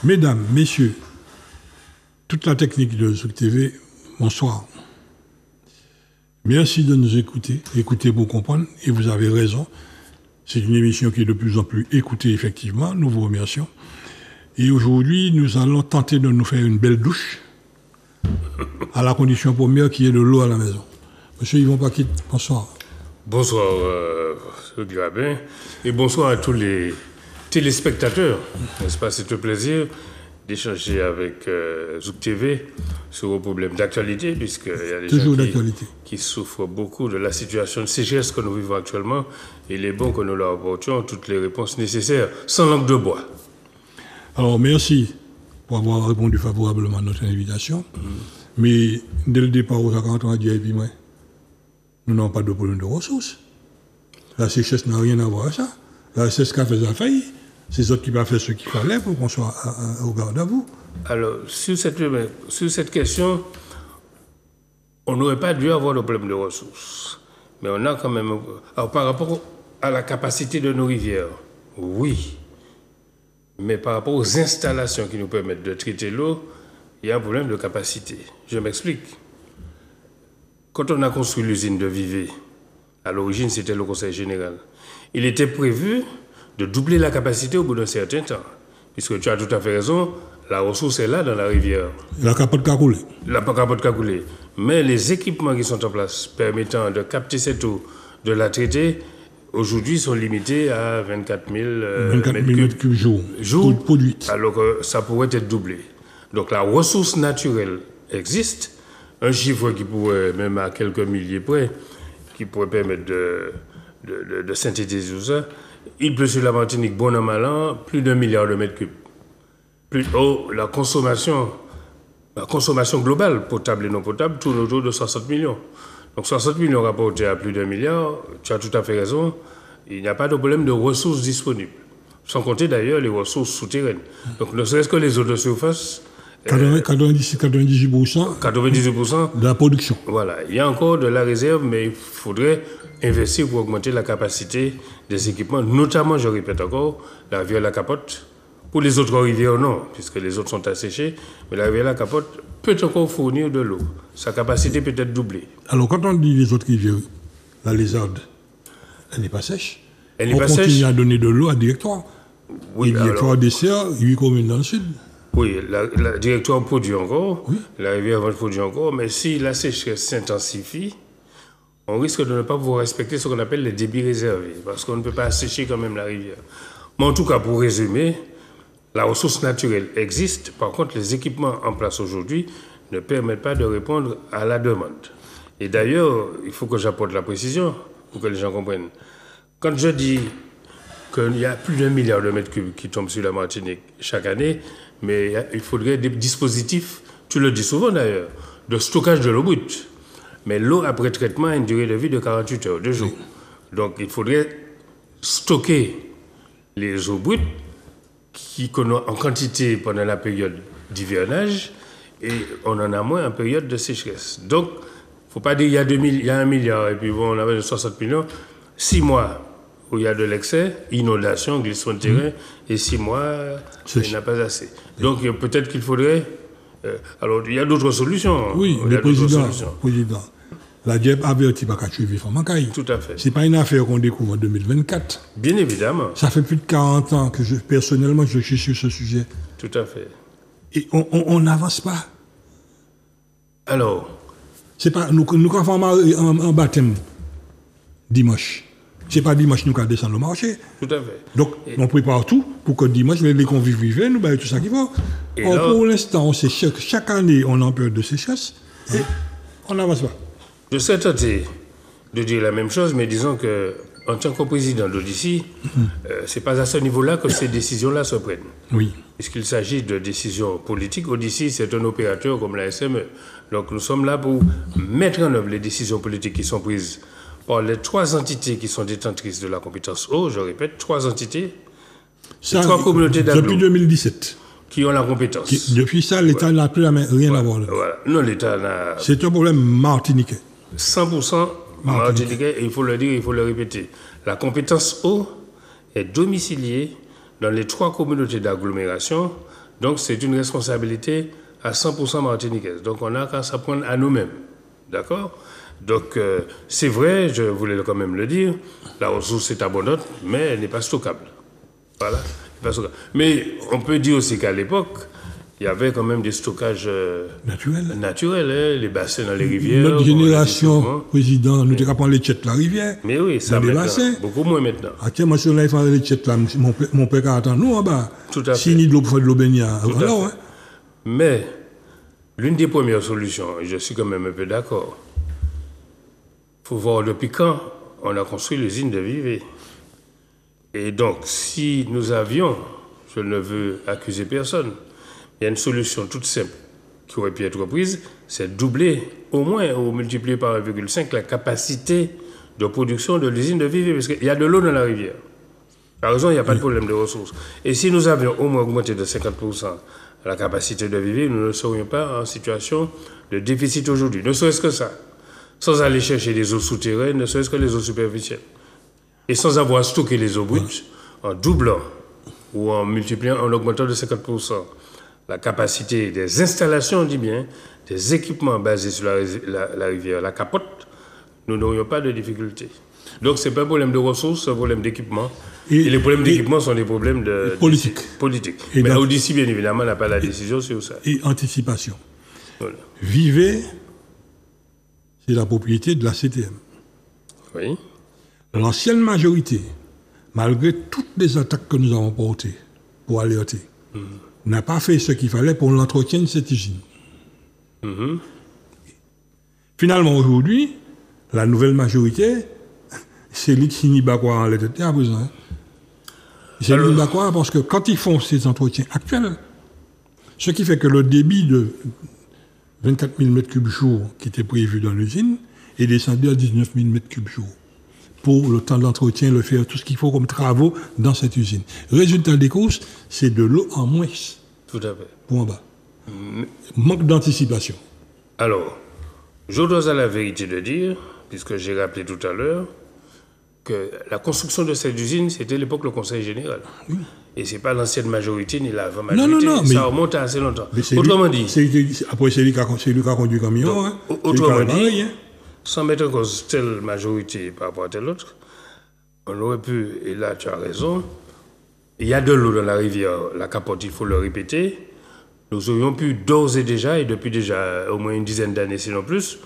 Mesdames, messieurs, toute la technique de Zouk TV, bonsoir. Merci de nous écouter. Écoutez pour comprendre, et vous avez raison. C'est une émission qui est de plus en plus écoutée, effectivement. Nous vous remercions. Et aujourd'hui, nous allons tenter de nous faire une belle douche, à la condition première qu'il y ait de l'eau à la maison. Monsieur Yvon Paquet, bonsoir. Bonsoir, M. Grabin, et bonsoir à tous les téléspectateurs. N'est-ce pas, c'est un plaisir d'échanger avec Zouk TV sur vos problèmes d'actualité, puisqu'il y a des gens qui souffrent beaucoup de la situation de sécheresse que nous vivons actuellement. Il est bon que nous leur apportions toutes les réponses nécessaires, sans langue de bois. Alors, merci pour avoir répondu favorablement à notre invitation. Mais dès le départ, quand on a dit, et puis moi, nous n'avons pas de problème de ressources. La sécheresse n'a rien à voir avec ça. La sécheresse qui fait ça failli. C'est eux qui vont faire ce qu'il fallait pour qu'on soit au garde à vous. Alors, sur cette question, on n'aurait pas dû avoir de problème de ressources. Mais on a quand même... Alors, par rapport à la capacité de nos rivières, oui. Mais par rapport aux installations qui nous permettent de traiter l'eau, il y a un problème de capacité. Je m'explique. Quand on a construit l'usine de Vevey, à l'origine, c'était le Conseil général. Il était prévu de doubler la capacité au bout d'un certain temps. Puisque tu as tout à fait raison, la ressource est là dans la rivière. La capote qu'a coulé. La capote qu'a coulé. Mais les équipements qui sont en place permettant de capter cette eau, de la traiter, aujourd'hui sont limités à 24 000 mètres cubes jour produite. Alors que ça pourrait être doublé. Donc la ressource naturelle existe. Un chiffre qui pourrait, même à quelques milliers près, qui pourrait permettre de synthétiser tout ça. Il pleut sur la Martinique, bon an, mal an, plus d'1 milliard de mètres cubes. La consommation globale, potable et non potable, tourne autour de 60 millions. Donc 60 millions rapportés à plus d'1 milliard, tu as tout à fait raison, il n'y a pas de problème de ressources disponibles. Sans compter d'ailleurs les ressources souterraines. Donc ne serait-ce que les eaux de surface... 98% de la production. Voilà, il y a encore de la réserve, mais il faudrait investir pour augmenter la capacité des équipements, notamment, je répète encore, la rivière La Capote. Pour les autres rivières, non, puisque les autres sont asséchées, mais la rivière La Capote peut encore fournir de l'eau. Sa capacité peut être doublée. Alors, quand on dit les autres rivières, la Lézarde, elle n'est pas sèche. Elle n'est pas sèche. On continue à donner de l'eau à Directoire. Oui, et Directoire dessert 8 communes dans le sud. Oui, la Directoire produit encore, oui. La rivière va produire encore, mais si la sécheresse s'intensifie, on risque de ne pas pouvoir respecter ce qu'on appelle les débits réservés, parce qu'on ne peut pas assécher quand même la rivière. Mais en tout cas, pour résumer, la ressource naturelle existe, par contre, les équipements en place aujourd'hui ne permettent pas de répondre à la demande. Et d'ailleurs, il faut que j'apporte la précision pour que les gens comprennent. Quand je dis qu'il y a plus d'1 milliard de mètres cubes qui tombent sur la Martinique chaque année, mais il faudrait des dispositifs, tu le dis souvent d'ailleurs, de stockage de l'eau brute. Mais l'eau après traitement a une durée de vie de 48 heures, 2 jours. Donc il faudrait stocker les eaux brutes qu'on a en quantité pendant la période d'hivernage et on en a moins en période de sécheresse. Donc, il ne faut pas dire il y a 1 milliard et puis bon, on avait 60 millions. 6 mois où il y a de l'excès, inondation, glissement de terrain, et 6 mois, il n'y en a pas assez. Donc peut-être qu'il faudrait... alors, il y a d'autres solutions. Oui, le président, la DIEP avertit pas qu'à suivre Famacaï. Tout à fait. Ce n'est pas une affaire qu'on découvre en 2024. Bien évidemment. Ça fait plus de 40 ans que personnellement, je suis sur ce sujet. Tout à fait. Et on n'avance pas. Alors... C'est pas... Nous avons un baptême dimanche. Ce n'est pas dimanche nous allons descendre au marché. Tout à fait. Donc, on prépare tout pour que dimanche, les convives vivent, nous baillons tout ça qu'il faut. Pour l'instant, on sait chaque année, on a peur de sécheresse et on n'avance pas. Je serais tenté de dire la même chose, mais disons qu'en tant que président d'Odyssey, ce n'est pas à ce niveau-là que ces décisions-là se prennent. Oui. Puisqu'il s'agit de décisions politiques, Odyssey, c'est un opérateur comme la SME. Donc, nous sommes là pour mettre en œuvre les décisions politiques qui sont prises par les 3 entités qui sont détentrices de la compétence eau, je répète, 3 entités, 3 communautés d'agglomération. Depuis 2017. Qui ont la compétence. Depuis ça, l'État n'a plus rien à voir. Voilà. Non, l'État n'a... C'est un problème martiniquais. 100% martiniquais, et il faut le dire, il faut le répéter. La compétence eau est domiciliée dans les 3 communautés d'agglomération Donc, c'est une responsabilité à 100% martiniquaise. Donc, on a qu'à s'apprendre à nous-mêmes. D'accord? Donc, c'est vrai, je voulais quand même le dire, la ressource est abondante, mais elle n'est pas stockable. Voilà. Pas stockable. Mais on peut dire aussi qu'à l'époque, il y avait quand même des stockages naturels, hein, les bassins dans les rivières. Notre génération, président, nous avons les tchètes la rivière. Mais oui, ça maintenant, beaucoup moins maintenant. Actuellement, si on a fait les tchètes là, mon père attend nous en bas. Tout à fait. Si nous de l'eau pour faire de l'eau baignée. Mais, l'une des premières solutions, et je suis quand même un peu d'accord, il faut voir depuis quand on a construit l'usine de Vivey. Et donc, si nous avions, je ne veux accuser personne, il y a une solution toute simple qui aurait pu être prise, c'est doubler au moins ou multiplier par 1,5 la capacité de production de l'usine de Vivey, parce qu'il y a de l'eau dans la rivière. Par raison, il n'y a pas de problème de ressources. Et si nous avions au moins augmenté de 50% la capacité de Vivey, nous ne serions pas en situation de déficit aujourd'hui. Ne serait-ce que ça. Sans aller chercher des eaux souterraines, ne serait-ce que les eaux superficielles. Et sans avoir stocké les eaux brutes, en doublant ou en multipliant, en augmentant de 50% la capacité des installations, on dit bien, des équipements basés sur la rivière, la capote, nous n'aurions pas de difficultés. Donc, ce n'est pas un problème de ressources, c'est un problème d'équipement. Et les problèmes d'équipement sont des problèmes politiques. Mais l'Odyssée, bien évidemment, n'a pas la décision sur ça. Et anticipation. Voilà. Vivey, c'est la propriété de la CTM. Oui. L'ancienne majorité, malgré toutes les attaques que nous avons portées pour alerter, n'a pas fait ce qu'il fallait pour l'entretien de cette usine. Finalement, aujourd'hui, la nouvelle majorité, c'est lui qui n'y bat quoi en l'état à présent. C'est lui qui bat quoi parce que quand ils font ces entretiens actuels, ce qui fait que le débit de 24 000 m3 jour qui était prévu dans l'usine est descendu à 19 000 m3 jour. Pour le temps d'entretien, le faire, tout ce qu'il faut comme travaux dans cette usine. Résultat des courses, c'est de l'eau en moins. Tout à fait. Pour en bas. Manque d'anticipation. Alors, je dois à la vérité de dire, puisque j'ai rappelé tout à l'heure, que la construction de cette usine, c'était l'époque le Conseil général. Oui. Et ce n'est pas l'ancienne majorité ni l'avant-majorité. Non, ça remonte à assez longtemps. Autrement dit... Après, c'est lui qui a conduit le camion. Donc, autrement dit, sans mettre en cause telle majorité par rapport à telle autre, on aurait pu, et là tu as raison, il y a de l'eau dans la rivière, la capote, il faut le répéter, nous aurions pu d'ores et déjà, et depuis déjà au moins une dizaine d'années, sinon plus,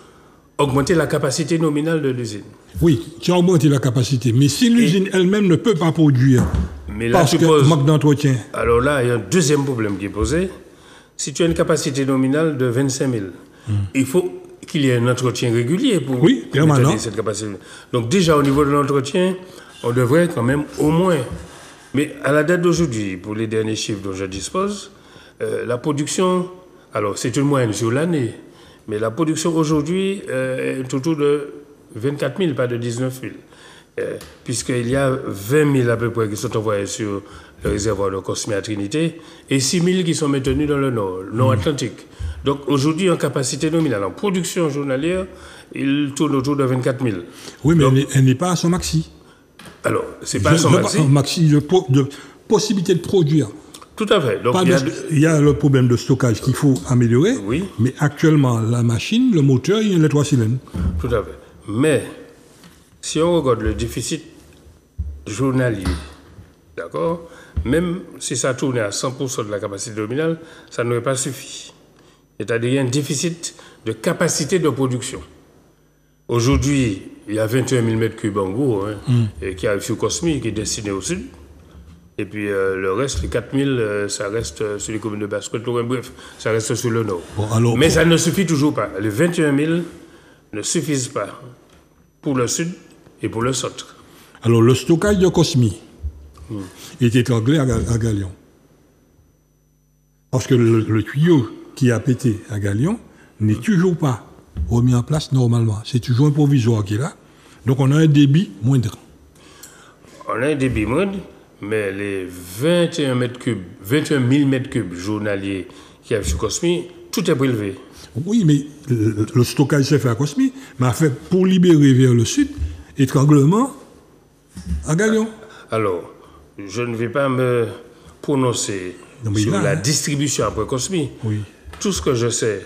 augmenter la capacité nominale de l'usine. Oui, tu as augmenté la capacité, mais si l'usine elle-même ne peut pas produire, mais là, parce que manque d'entretien. Alors là, il y a un deuxième problème qui est posé. Si tu as une capacité nominale de 25 000, il faut qu'il y ait un entretien régulier pour maintenir cette capacité. Donc déjà, au niveau de l'entretien, on devrait quand même au moins... Mais à la date d'aujourd'hui, pour les derniers chiffres dont je dispose, la production... Alors, c'est une moyenne sur l'année, mais la production aujourd'hui est autour de 24 000, pas de 19 000. Puisqu'il y a 20 000 à peu près qui sont envoyés sur le réservoir de Cosmi à Trinité et 6 000 qui sont maintenus dans le nord Atlantique. Donc aujourd'hui, en capacité nominale, en production journalière, il tourne autour de 24 000. Oui, mais donc, elle n'est pas à son maxi. Alors, c'est pas à son maxi. Un maxi de possibilité de produire. Tout à fait. Donc, il y a le problème de stockage qu'il faut améliorer. Oui. Mais actuellement, la machine, le moteur, il y a les 3 cylindres. Tout à fait. Mais, si on regarde le déficit journalier, d'accord, même si ça tournait à 100% de la capacité nominale, ça n'aurait pas suffi. C'est-à-dire qu'il y a un déficit de capacité de production. Aujourd'hui, il y a 21 000 m3 en gros qui arrive sur Cosmi, qui est destiné au sud. Et puis le reste, les 4 000, ça reste sur les communes de Basse-Côte. Bref, ça reste sur le nord. Bon, alors, mais ça ne suffit toujours pas. Les 21 000 ne suffisent pas pour le sud et pour le centre. Alors le stockage de Cosmi est étranglé à Galion. Parce que le tuyau qui a pété à Galion n'est toujours pas remis en place normalement. C'est toujours un provisoire qui est là. Donc on a un débit moindre. On a un débit moindre, mais les 21 000 m3 journaliers qui arrivent sur Cosmi, tout est prélevé. Oui, mais le stockage s'est fait à Cosmi, mais fait pour libérer vers le sud, étranglement à Galion. Alors, je ne vais pas me prononcer Non, mais sur là, la hein. distribution après Cosmi. Oui. Tout ce que je sais,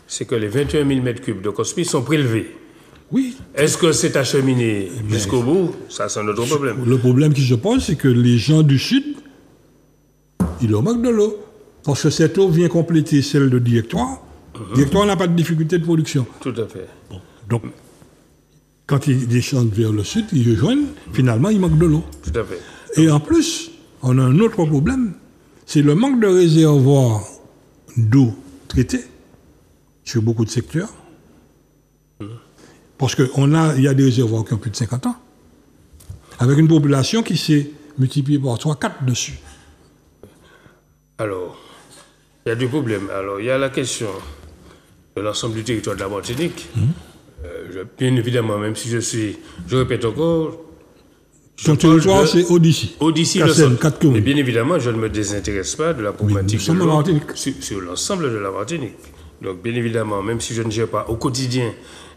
c'est que les 21 000 mètres cubes de Cosmi sont prélevés. Oui. Est-ce que c'est acheminé jusqu'au bout? Ça, c'est un autre problème. Le problème qui se pose, c'est que les gens du Sud, ils leur manquent de l'eau. Parce que cette eau vient compléter celle de Directoire. Directoire n'a pas de difficulté de production. Tout à fait. Donc, quand ils descendent vers le Sud, ils rejoignent, finalement, il manque de l'eau. Tout à fait. Et en plus, on a un autre problème, c'est le manque de réservoirs d'eau traitée sur beaucoup de secteurs. Parce qu'il y a des réservoirs qui ont plus de 50 ans, avec une population qui s'est multipliée par 3, 4 dessus. Alors, il y a deux problèmes. Alors, il y a la question de l'ensemble du territoire de la Martinique. Bien évidemment, même si je répète encore, Ton territoire, c'est Odyssey. Odyssey, Cassel, 4 mais communes. bien évidemment, je ne me désintéresse pas de la problématique nous sommes de en l'eau Martinique. sur l'ensemble de la Martinique. Donc, bien évidemment, même si je ne gère pas au quotidien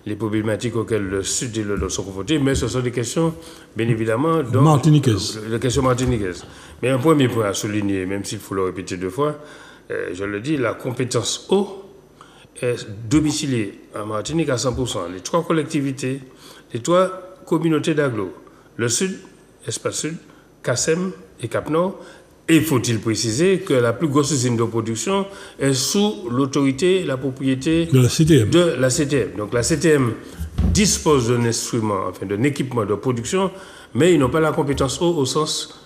les problématiques auxquelles le Sud et le Nord sont confrontés, mais ce sont des questions, bien évidemment, Martiniquaises. des questions martiniquaises. Mais un premier point à souligner, même s'il faut le répéter 2 fois, je le dis, la compétence eau est domiciliée en Martinique à 100%. Les 3 collectivités, les 3 communautés d'agglo, le Sud, Espace Sud, Kassem et Cap-Nord. Et faut-il préciser que la plus grosse usine de production est sous l'autorité, la propriété De la CTM. de la CTM. Donc la CTM dispose d'un instrument, enfin d'un équipement de production, mais ils n'ont pas la compétence eau au sens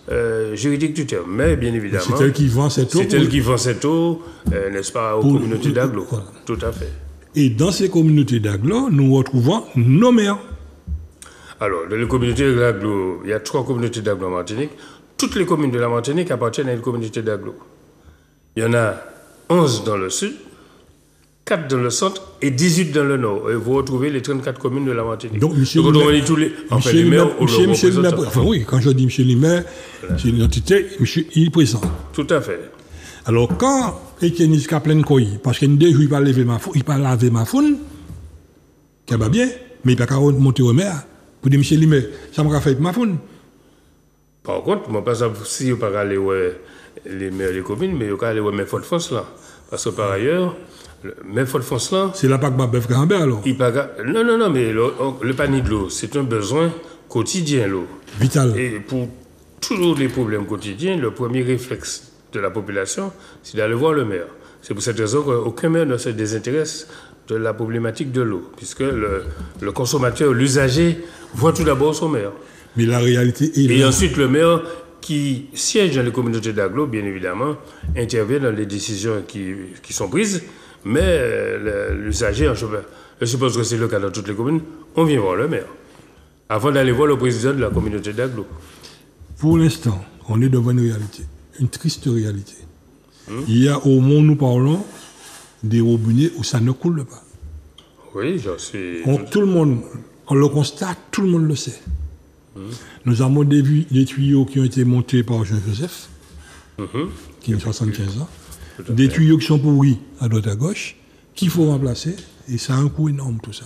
juridique du terme. Mais bien évidemment, C'est elle qui vend cette eau. c'est elle qui vend cette eau, n'est-ce pas, aux communautés d'agglo. Voilà. Tout à fait. Et dans ces communautés d'agglo, nous retrouvons nos maires. Alors, dans les communautés d'agglo, il y a 3 communautés d'agglo en Martinique. Toutes les communes de la Martinique appartiennent à une communauté d'agglo. Il y en a 11 dans le sud, 4 dans le centre et 18 dans le nord. Et vous retrouvez les 34 communes de la Martinique. Donc, Michel on Limer- dit tous les... Enfin, Michel les maires Limer- ou leurs Michel Limer- représentants. enfin oui, quand je dis Michel Limer, c'est une entité, il est présent. Tout à fait. Alors, quand Etienne Iska plein couille, parce qu'il y a des jours, il ne pas laver ma faune, qui va bien, mais il ne peut pas monter au maire, pour dire Michel Limer, ça m'a fait ma faune. Par contre, moi, pas si vous ne pas aller ouais, les maires des communes, mais vous pouvez aller ouais, mais Fort-de-France là. Parce que par ailleurs, mais Fort-de-France là, C'est là pas que ma bœuf Gambert, alors. il pas... Non, mais le panier de l'eau, c'est un besoin quotidien, l'eau. Vital. Et pour tous les problèmes quotidiens, le premier réflexe de la population, c'est d'aller voir le maire. C'est pour cette raison qu'aucun maire ne se désintéresse de la problématique de l'eau, puisque le consommateur, l'usager, voit tout d'abord son maire. Mais la réalité est Et là. ensuite, le maire qui siège dans les communautés d'agglo, bien évidemment, intervient dans les décisions qui sont prises, mais l'usager, je suppose que c'est le cas dans toutes les communes, on vient voir le maire, avant d'aller voir le président de la communauté d'agglo. Pour l'instant, on est devant une réalité, une triste réalité. Il y a au monde, nous parlons, des robinets où ça ne coule pas. Oui, j'en suis... Tout le monde, on le constate, tout le monde le sait. Nous avons des tuyaux qui ont été montés par Jean-Joseph, qui a 75 ans, des tuyaux qui sont pourris à droite à gauche, qu'il faut remplacer, et ça a un coût énorme tout ça.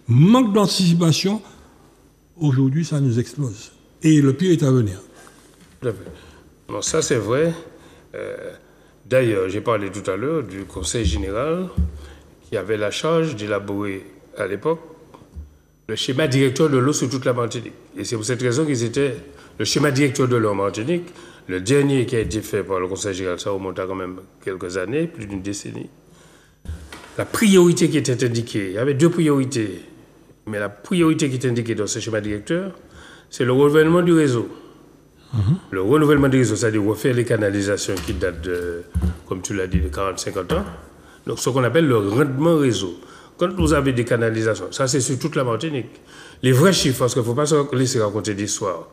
Manque d'anticipation, aujourd'hui ça nous explose. Et le pire est à venir. Tout à fait. Bon, ça c'est vrai. D'ailleurs, j'ai parlé tout à l'heure du Conseil général qui avait la charge d'élaborer à l'époque le schéma directeur de l'eau sur toute la Martinique. Et c'est pour cette raison qu'ils étaient le schéma directeur de l'eau en Martinique, le dernier qui a été fait par le Conseil général, ça remonte à quand même quelques années, plus d'une décennie. La priorité qui était indiquée, il y avait 2 priorités, mais la priorité qui était indiquée dans ce schéma directeur, c'est le renouvellement du réseau. Le renouvellement du réseau, c'est-à-dire refaire les canalisations qui datent de, comme tu l'as dit, de 40-50 ans. Donc ce qu'on appelle le rendement réseau. Quand vous avez des canalisations, ça c'est sur toute la Martinique. Les vrais chiffres, parce qu'il ne faut pas se laisser raconter d'histoires.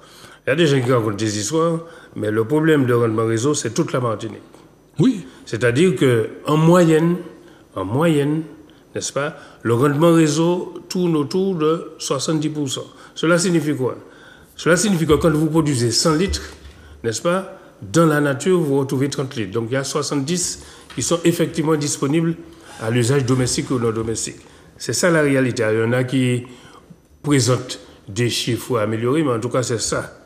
Il y a des gens qui racontent des histoires, mais le problème de rendement réseau, c'est toute la Martinique. Oui. C'est-à-dire qu'en moyenne, n'est-ce pas, le rendement réseau tourne autour de 70%. Cela signifie quoi? Cela signifie que quand vous produisez 100 litres, n'est-ce pas, dans la nature, vous retrouvez 30 litres. Donc il y a 70 qui sont effectivement disponibles à l'usage domestique ou non domestique. C'est ça la réalité. Il y en a qui présentent des chiffres améliorés, mais en tout cas c'est ça.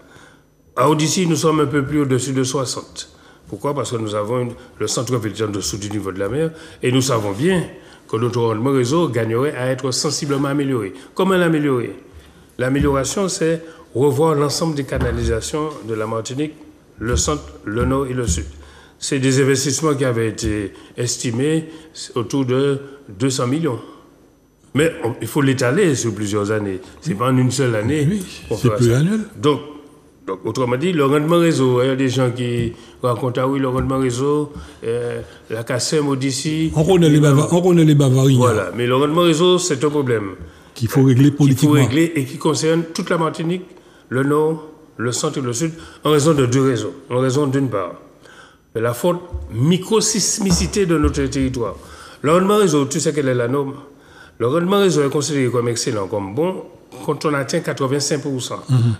À Odyssey, nous sommes un peu plus au-dessus de 60. Pourquoi? Parce que nous avons le centre-ville en dessous du niveau de la mer et nous savons bien que notre rendement réseau gagnerait à être sensiblement amélioré. Comment l'améliorer? L'amélioration, c'est revoir l'ensemble des canalisations de la Martinique, le centre, le nord et le sud. C'est des investissements qui avaient été estimés autour de 200 millions. Mais il faut l'étaler sur plusieurs années. Ce n'est pas en une seule année. Oui, c'est pluriannuel. Donc, autrement dit, le rendement réseau, il y a des gens qui racontent, ah oui, le rendement réseau, la CACEM d'ici. On connaît les Bavariens. Voilà, mais le rendement réseau, c'est un problème. Qu'il faut régler politiquement. Qu'il faut régler et qui concerne toute la Martinique, le nord, le centre et le sud, en raison de deux raisons. En raison d'une part, de la forte microsismicité de notre territoire. Le rendement réseau, tu sais quelle est la norme? Le rendement réseau est considéré comme excellent, comme bon, quand on atteint 85%.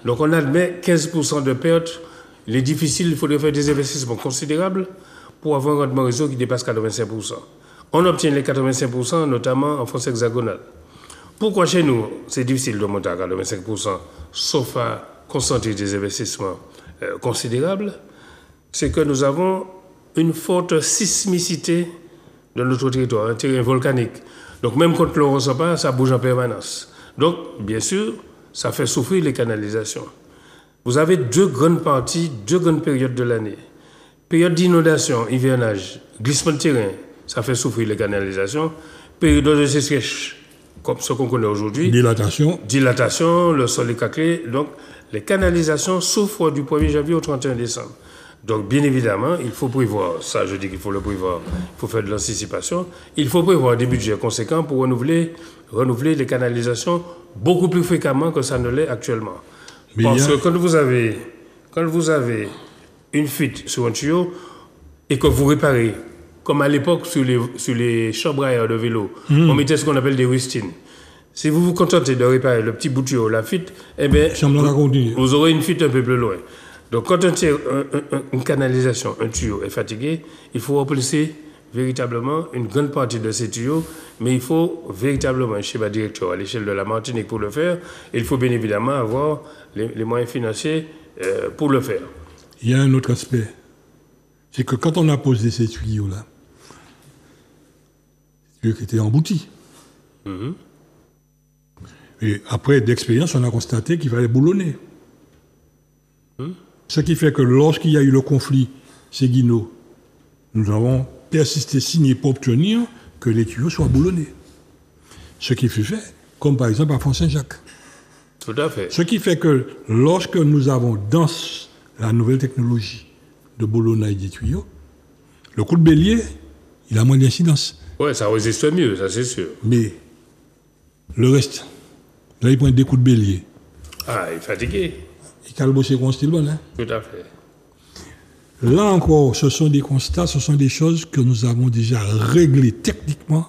Donc on admet 15% de perte. Il est difficile, il faudrait faire des investissements considérables pour avoir un rendement réseau qui dépasse 85%. On obtient les 85%, notamment en France hexagonale. Pourquoi chez nous, c'est difficile de monter à 85%, sauf à concentrer des investissements considérables? C'est que nous avons une forte sismicité de notre territoire, un terrain volcanique. Donc même quand l'on ne ressent pas, ça bouge en permanence. Donc, bien sûr, ça fait souffrir les canalisations. Vous avez deux grandes parties, deux grandes périodes de l'année. Période d'inondation, hivernage, glissement de terrain, ça fait souffrir les canalisations. Période de sécheresse, comme ce qu'on connaît aujourd'hui. Dilatation, le sol est craquelé. Donc, les canalisations souffrent du 1er janvier au 31 décembre. Donc, bien évidemment, il faut prévoir, ça je dis qu'il faut le prévoir, il faut faire de l'anticipation, il faut prévoir des budgets conséquents pour renouveler les canalisations beaucoup plus fréquemment que ça ne l'est actuellement. Mais parce que quand vous avez une fuite sur un tuyau et que vous réparez, comme à l'époque sur les chambres à air de vélo, on mettait ce qu'on appelle des rustines. Si vous vous contentez de réparer le petit bout de tuyau, la fuite, eh bien, vous aurez une fuite un peu plus loin. Donc, quand une canalisation, un tuyau est fatigué, il faut remplacer véritablement une grande partie de ces tuyaux, mais il faut véritablement un schéma directeur à l'échelle de la Martinique pour le faire. Et il faut bien évidemment avoir les moyens financiers pour le faire. Il y a un autre aspect. C'est que quand on a posé ces tuyaux-là, ces tuyaux qui étaient emboutis, et après d'expérience, on a constaté qu'il fallait boulonner. Ce qui fait que lorsqu'il y a eu le conflit Séguino, nous avons persisté, signé pour obtenir que les tuyaux soient boulonnés. Ce qui fut fait, comme par exemple à Font-Saint-Jacques. Tout à fait. Ce qui fait que lorsque nous avons dans la nouvelle technologie de boulonnage des tuyaux, le coup de bélier, il a moins d'incidence. Oui, ça résiste mieux, ça c'est sûr. Mais le reste, là il prend des coups de bélier. Ah, il est fatigué. Et calbosser qu'on style bon, hein? Tout à fait. Là encore, ce sont des constats, ce sont des choses que nous avons déjà réglées techniquement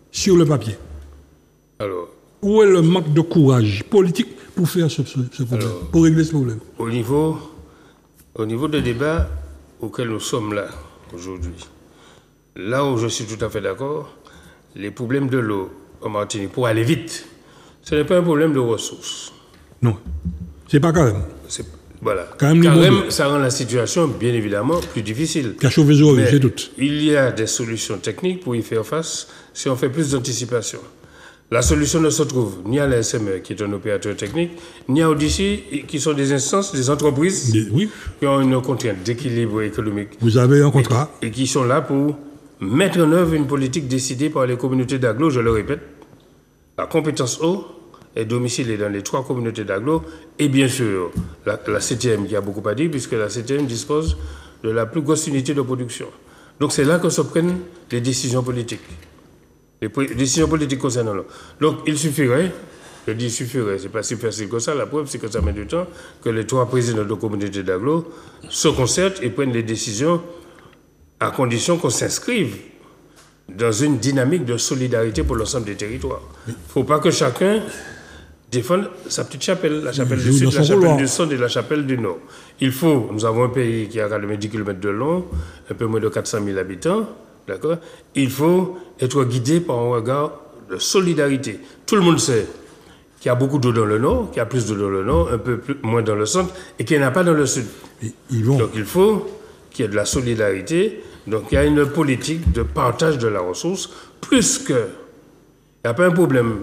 sur le papier. Alors, où est le manque de courage politique pour faire ce problème, pour régler ce problème? Au niveau des débats auxquels nous sommes là aujourd'hui, là où je suis tout à fait d'accord, les problèmes de l'eau en Martinique, pour aller vite, ce n'est pas un problème de ressources. Non, c'est pas carême. Voilà. Carême, ça rend la situation, bien évidemment, plus difficile. C'est tout. Il y a des solutions techniques pour y faire face si on fait plus d'anticipation. La solution ne se trouve ni à la SME, qui est un opérateur technique, ni à Odyssey, qui sont des instances, des entreprises qui ont une contrainte d'équilibre économique. Vous avez un contrat. Et qui sont là pour mettre en œuvre une politique décidée par les communautés d'agglo, je le répète. La compétence eau est domiciliée dans les 3 communautés d'agglo et bien sûr la CTM qui a beaucoup à dire puisque la CTM dispose de la plus grosse unité de production. Donc c'est là que se prennent les décisions politiques. Les décisions politiques concernant l'eau. Donc il suffirait, je dis suffirait, c'est pas si facile que ça, la preuve c'est que ça met du temps, que les 3 présidents de communautés d'agglo se concertent et prennent des décisions à condition qu'on s'inscrive dans une dynamique de solidarité pour l'ensemble des territoires. Il ne faut pas que chacun défendre sa petite chapelle, la chapelle du sud, la chapelle du centre et la chapelle du nord. Nous avons un pays qui a 10 km de long, un peu moins de 400 000 habitants, d'accord? Il faut être guidé par un regard de solidarité. Tout le monde sait qu'il y a beaucoup d'eau dans le nord, qu'il y a plus d'eau dans le nord, un peu moins dans le centre, et qu'il n'y en a pas dans le sud. Donc il faut qu'il y ait de la solidarité. Donc il y a une politique de partage de la ressource, plus que... Il n'y a pas un problème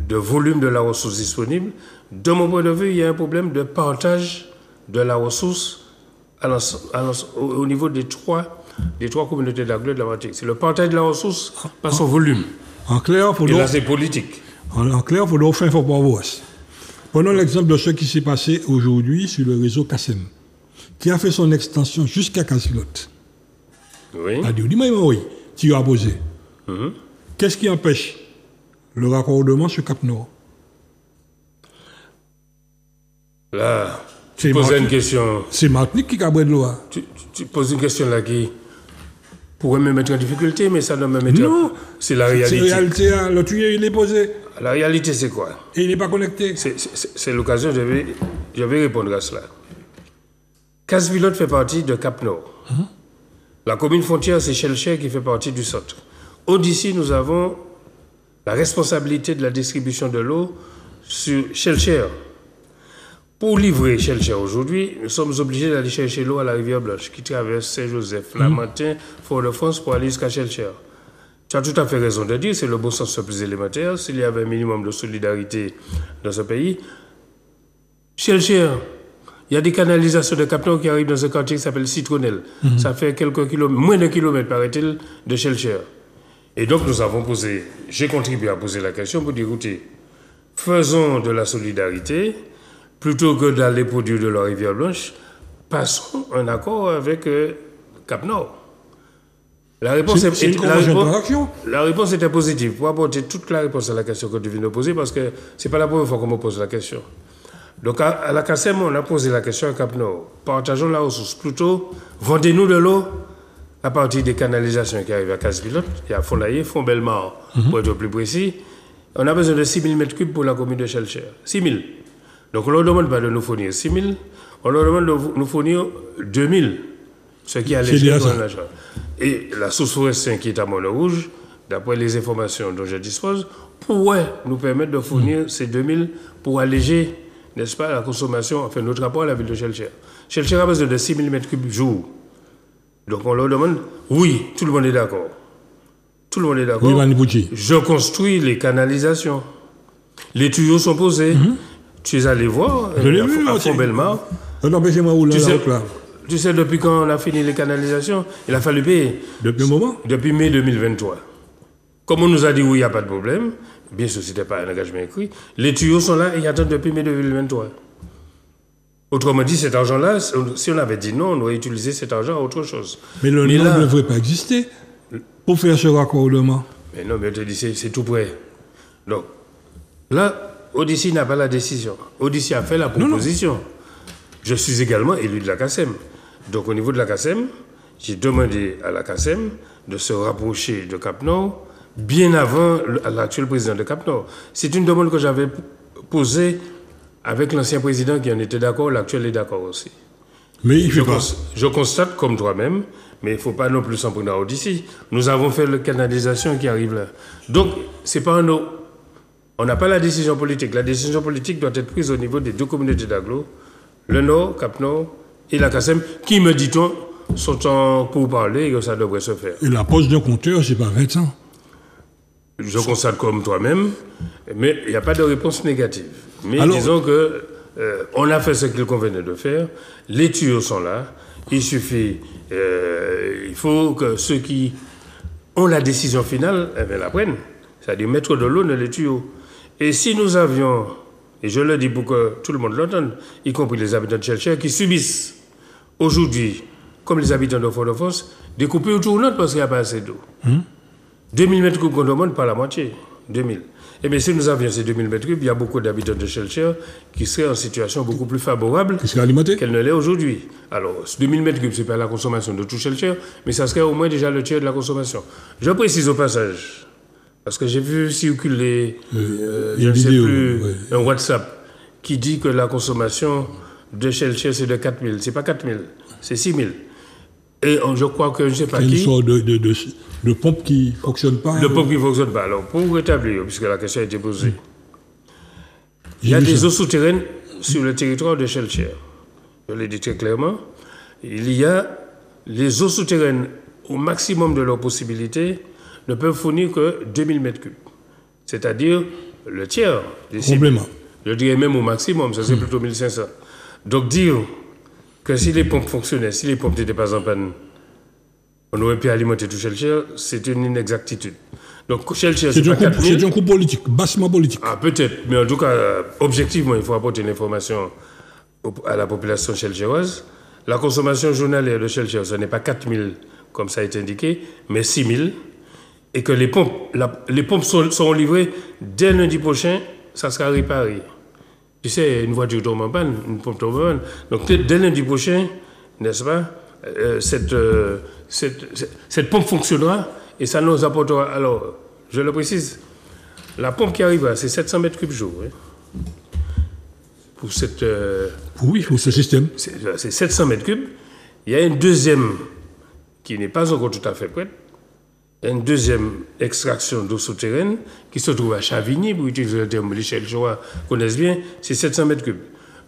de volume de la ressource disponible. De mon point de vue, il y a un problème de partage de la ressource au niveau des trois communautés d'agglomération de la Martinique. C'est le partage de la ressource par son volume. En clair, et là, c'est politique. En clair, il faut faire un fort pour prenons l'exemple de ce qui s'est passé aujourd'hui sur le réseau Kassem, qui a fait son extension jusqu'à Cassilotte. Oui. Oui, tu as posé. Qu'est-ce qui empêche le raccordement sur Cap-Nord? Là, tu poses une question. C'est Martinique qui a de l'eau. Tu poses une question là qui pourrait me mettre en difficulté, mais ça ne me mettra pas. Non, c'est la réalité. C'est la réalité, le tuyau, il est posé. La réalité, c'est quoi? Et il n'est pas connecté. C'est l'occasion, je vais répondre à cela. Casse-Pilote fait partie de Cap-Nord. La commune frontière, c'est Chelcher qui fait partie du centre. D'ici, nous avons la responsabilité de la distribution de l'eau sur Chelcher. Pour livrer Chelcher aujourd'hui, nous sommes obligés d'aller chercher l'eau à la rivière Blanche, qui traverse Saint-Joseph, Lamantin, Fort-de-France pour aller jusqu'à Chelcher. Tu as tout à fait raison de dire, c'est le bon sens le plus élémentaire. S'il y avait un minimum de solidarité dans ce pays, Chelcher, il y a des canalisations de Cap-Nord qui arrivent dans un quartier qui s'appelle Citronnelle. Ça fait quelques kilomètres, moins d'un kilomètre, paraît-il, de Chelcher. Et donc, nous avons posé, j'ai contribué à poser la question pour dire, écoutez, faisons de la solidarité, plutôt que d'aller produire de la rivière Blanche, passons un accord avec Cap-Nord. La réponse était positive. Pour apporter toute la réponse à la question que tu viens de poser, parce que ce n'est pas la première fois qu'on me pose la question. Donc, à la CASEM, on a posé la question à Cap-Nord. Partageons la ressource. Plutôt, vendez-nous de l'eau à partir des canalisations qui arrivent à Casse-Pilote, et à Fond-Laillé, Fond-Bellemare, pour être plus précis. On a besoin de 6 000 m3 pour la commune de Chelcher. 6 000. Donc, on ne leur demande pas de nous fournir 6 000, on leur demande de nous fournir 2 000, ce qui a l'échelle de l'argent. Et la source forestière qui est à Montrouge, d'après les informations dont je dispose, pourrait nous permettre de fournir ces 2 000 pour alléger, n'est-ce pas, la consommation, enfin, notre rapport à la ville de Chelcher. Chelcher a besoin de 6 000 m3 jour. Donc, on leur demande, oui, tout le monde est d'accord. Tout le monde est d'accord. Je construis les canalisations. Les tuyaux sont posés. Tu es allé voir à Font-Bellemare. Tu sais, depuis quand on a fini les canalisations, il a fallu payer. Depuis un moment? Depuis mai 2023. Comme on nous a dit oui, il n'y a pas de problème, bien sûr, ce n'était pas un engagement écrit, les tuyaux sont là et ils attendent depuis mai 2023. Autrement dit, cet argent-là, si on avait dit non, on aurait utilisé cet argent à autre chose. Mais le nom ne devrait pas exister pour faire ce raccordement. Mais non, mais je te dis, c'est tout près. Donc, là, Odyssey n'a pas la décision. Odyssey a fait la proposition. Non. Je suis également élu de la CASEM. Donc, au niveau de la CASEM, j'ai demandé à la CASEM de se rapprocher de Cap-Nord bien avant l'actuel président de Cap-Nord. C'est une demande que j'avais posée avec l'ancien président qui en était d'accord, l'actuel est d'accord aussi. Mais il fait je constate comme toi-même, mais il ne faut pas non plus s'en prendre à Odyssey. Nous avons fait la canalisation qui arrive là. Donc, c'est pas un autre. On n'a pas la décision politique. La décision politique doit être prise au niveau des deux communautés d'agglo, le Nord, Cap-Nord et la CASEM, qui, me dit-on, sont en pourparlers et que ça devrait se faire. Et la pose d'un compteur, c'est pas 20 ans. Je constate comme toi-même, mais il n'y a pas de réponse négative. Mais alors, disons que on a fait ce qu'il convenait de faire. Les tuyaux sont là. Il suffit, il faut que ceux qui ont la décision finale, la prennent. C'est-à-dire mettre de l'eau dans les tuyaux. Et si nous avions, et je le dis pour que tout le monde l'entende, y compris les habitants de Chelcher, qui subissent aujourd'hui, comme les habitants de Fort-de-France, des coupures tournantes parce qu'il n'y a pas assez d'eau. 2000 m3 qu'on demande, pas la moitié. 2000. Et bien, si nous avions ces 2000 m3, il y a beaucoup d'habitants de Chelcher qui seraient en situation beaucoup plus favorable qu'elle ne l'est aujourd'hui. Alors, 2000 m3, ce n'est pas la consommation de tout Chelcher, mais ça serait au moins déjà le tiers de la consommation. Je précise au passage, parce que j'ai vu circuler, je ne sais plus, un WhatsApp qui dit que la consommation de Chelcher, c'est de 4000. Ce n'est pas 4000, c'est 6000. Et je crois que je ne sais pas qui... une sorte de pompe qui ne fonctionne pas. De pompe qui ne fonctionne pas. Alors, pour rétablir, puisque la question a été posée, il y a des eaux souterraines sur le territoire de Chelcher. Je l'ai dit très clairement. Il y a les eaux souterraines, au maximum de leurs possibilités, ne peuvent fournir que 2000 mètres cubes. C'est-à-dire le tiers des cibles. Complément. Je dirais même au maximum, ça c'est plutôt 1500. Donc dire que si les pompes fonctionnaient, si les pompes n'étaient pas en panne, on aurait pu alimenter tout Shellcher, c'est une inexactitude. Donc Shellcher, c'est pas 4000. C'est un coup politique, bassement politique. Ah, peut-être, mais en tout cas, objectivement, il faut apporter l'information à la population chelcheroise. La consommation journalière de Shellcher, ce n'est pas 4000 comme ça a été indiqué, mais 6000. Et que les pompes seront livrées dès lundi prochain, ça sera réparé. Tu sais, une voiture tombe en panne, une pompe tombe en panne. Donc dès lundi prochain, n'est-ce pas, cette pompe fonctionnera et ça nous apportera. Alors, je le précise, la pompe qui arrivera, c'est 700 mètres cubes jour. Hein, pour cette. Oui, pour ce système. C'est 700 mètres cubes. Il y a une deuxième qui n'est pas encore tout à fait prête. Il y a une deuxième extraction d'eau souterraine qui se trouve à Chavigny, pour utiliser le terme que les Chelcherois connaissent bien, c'est 700 mètres cubes.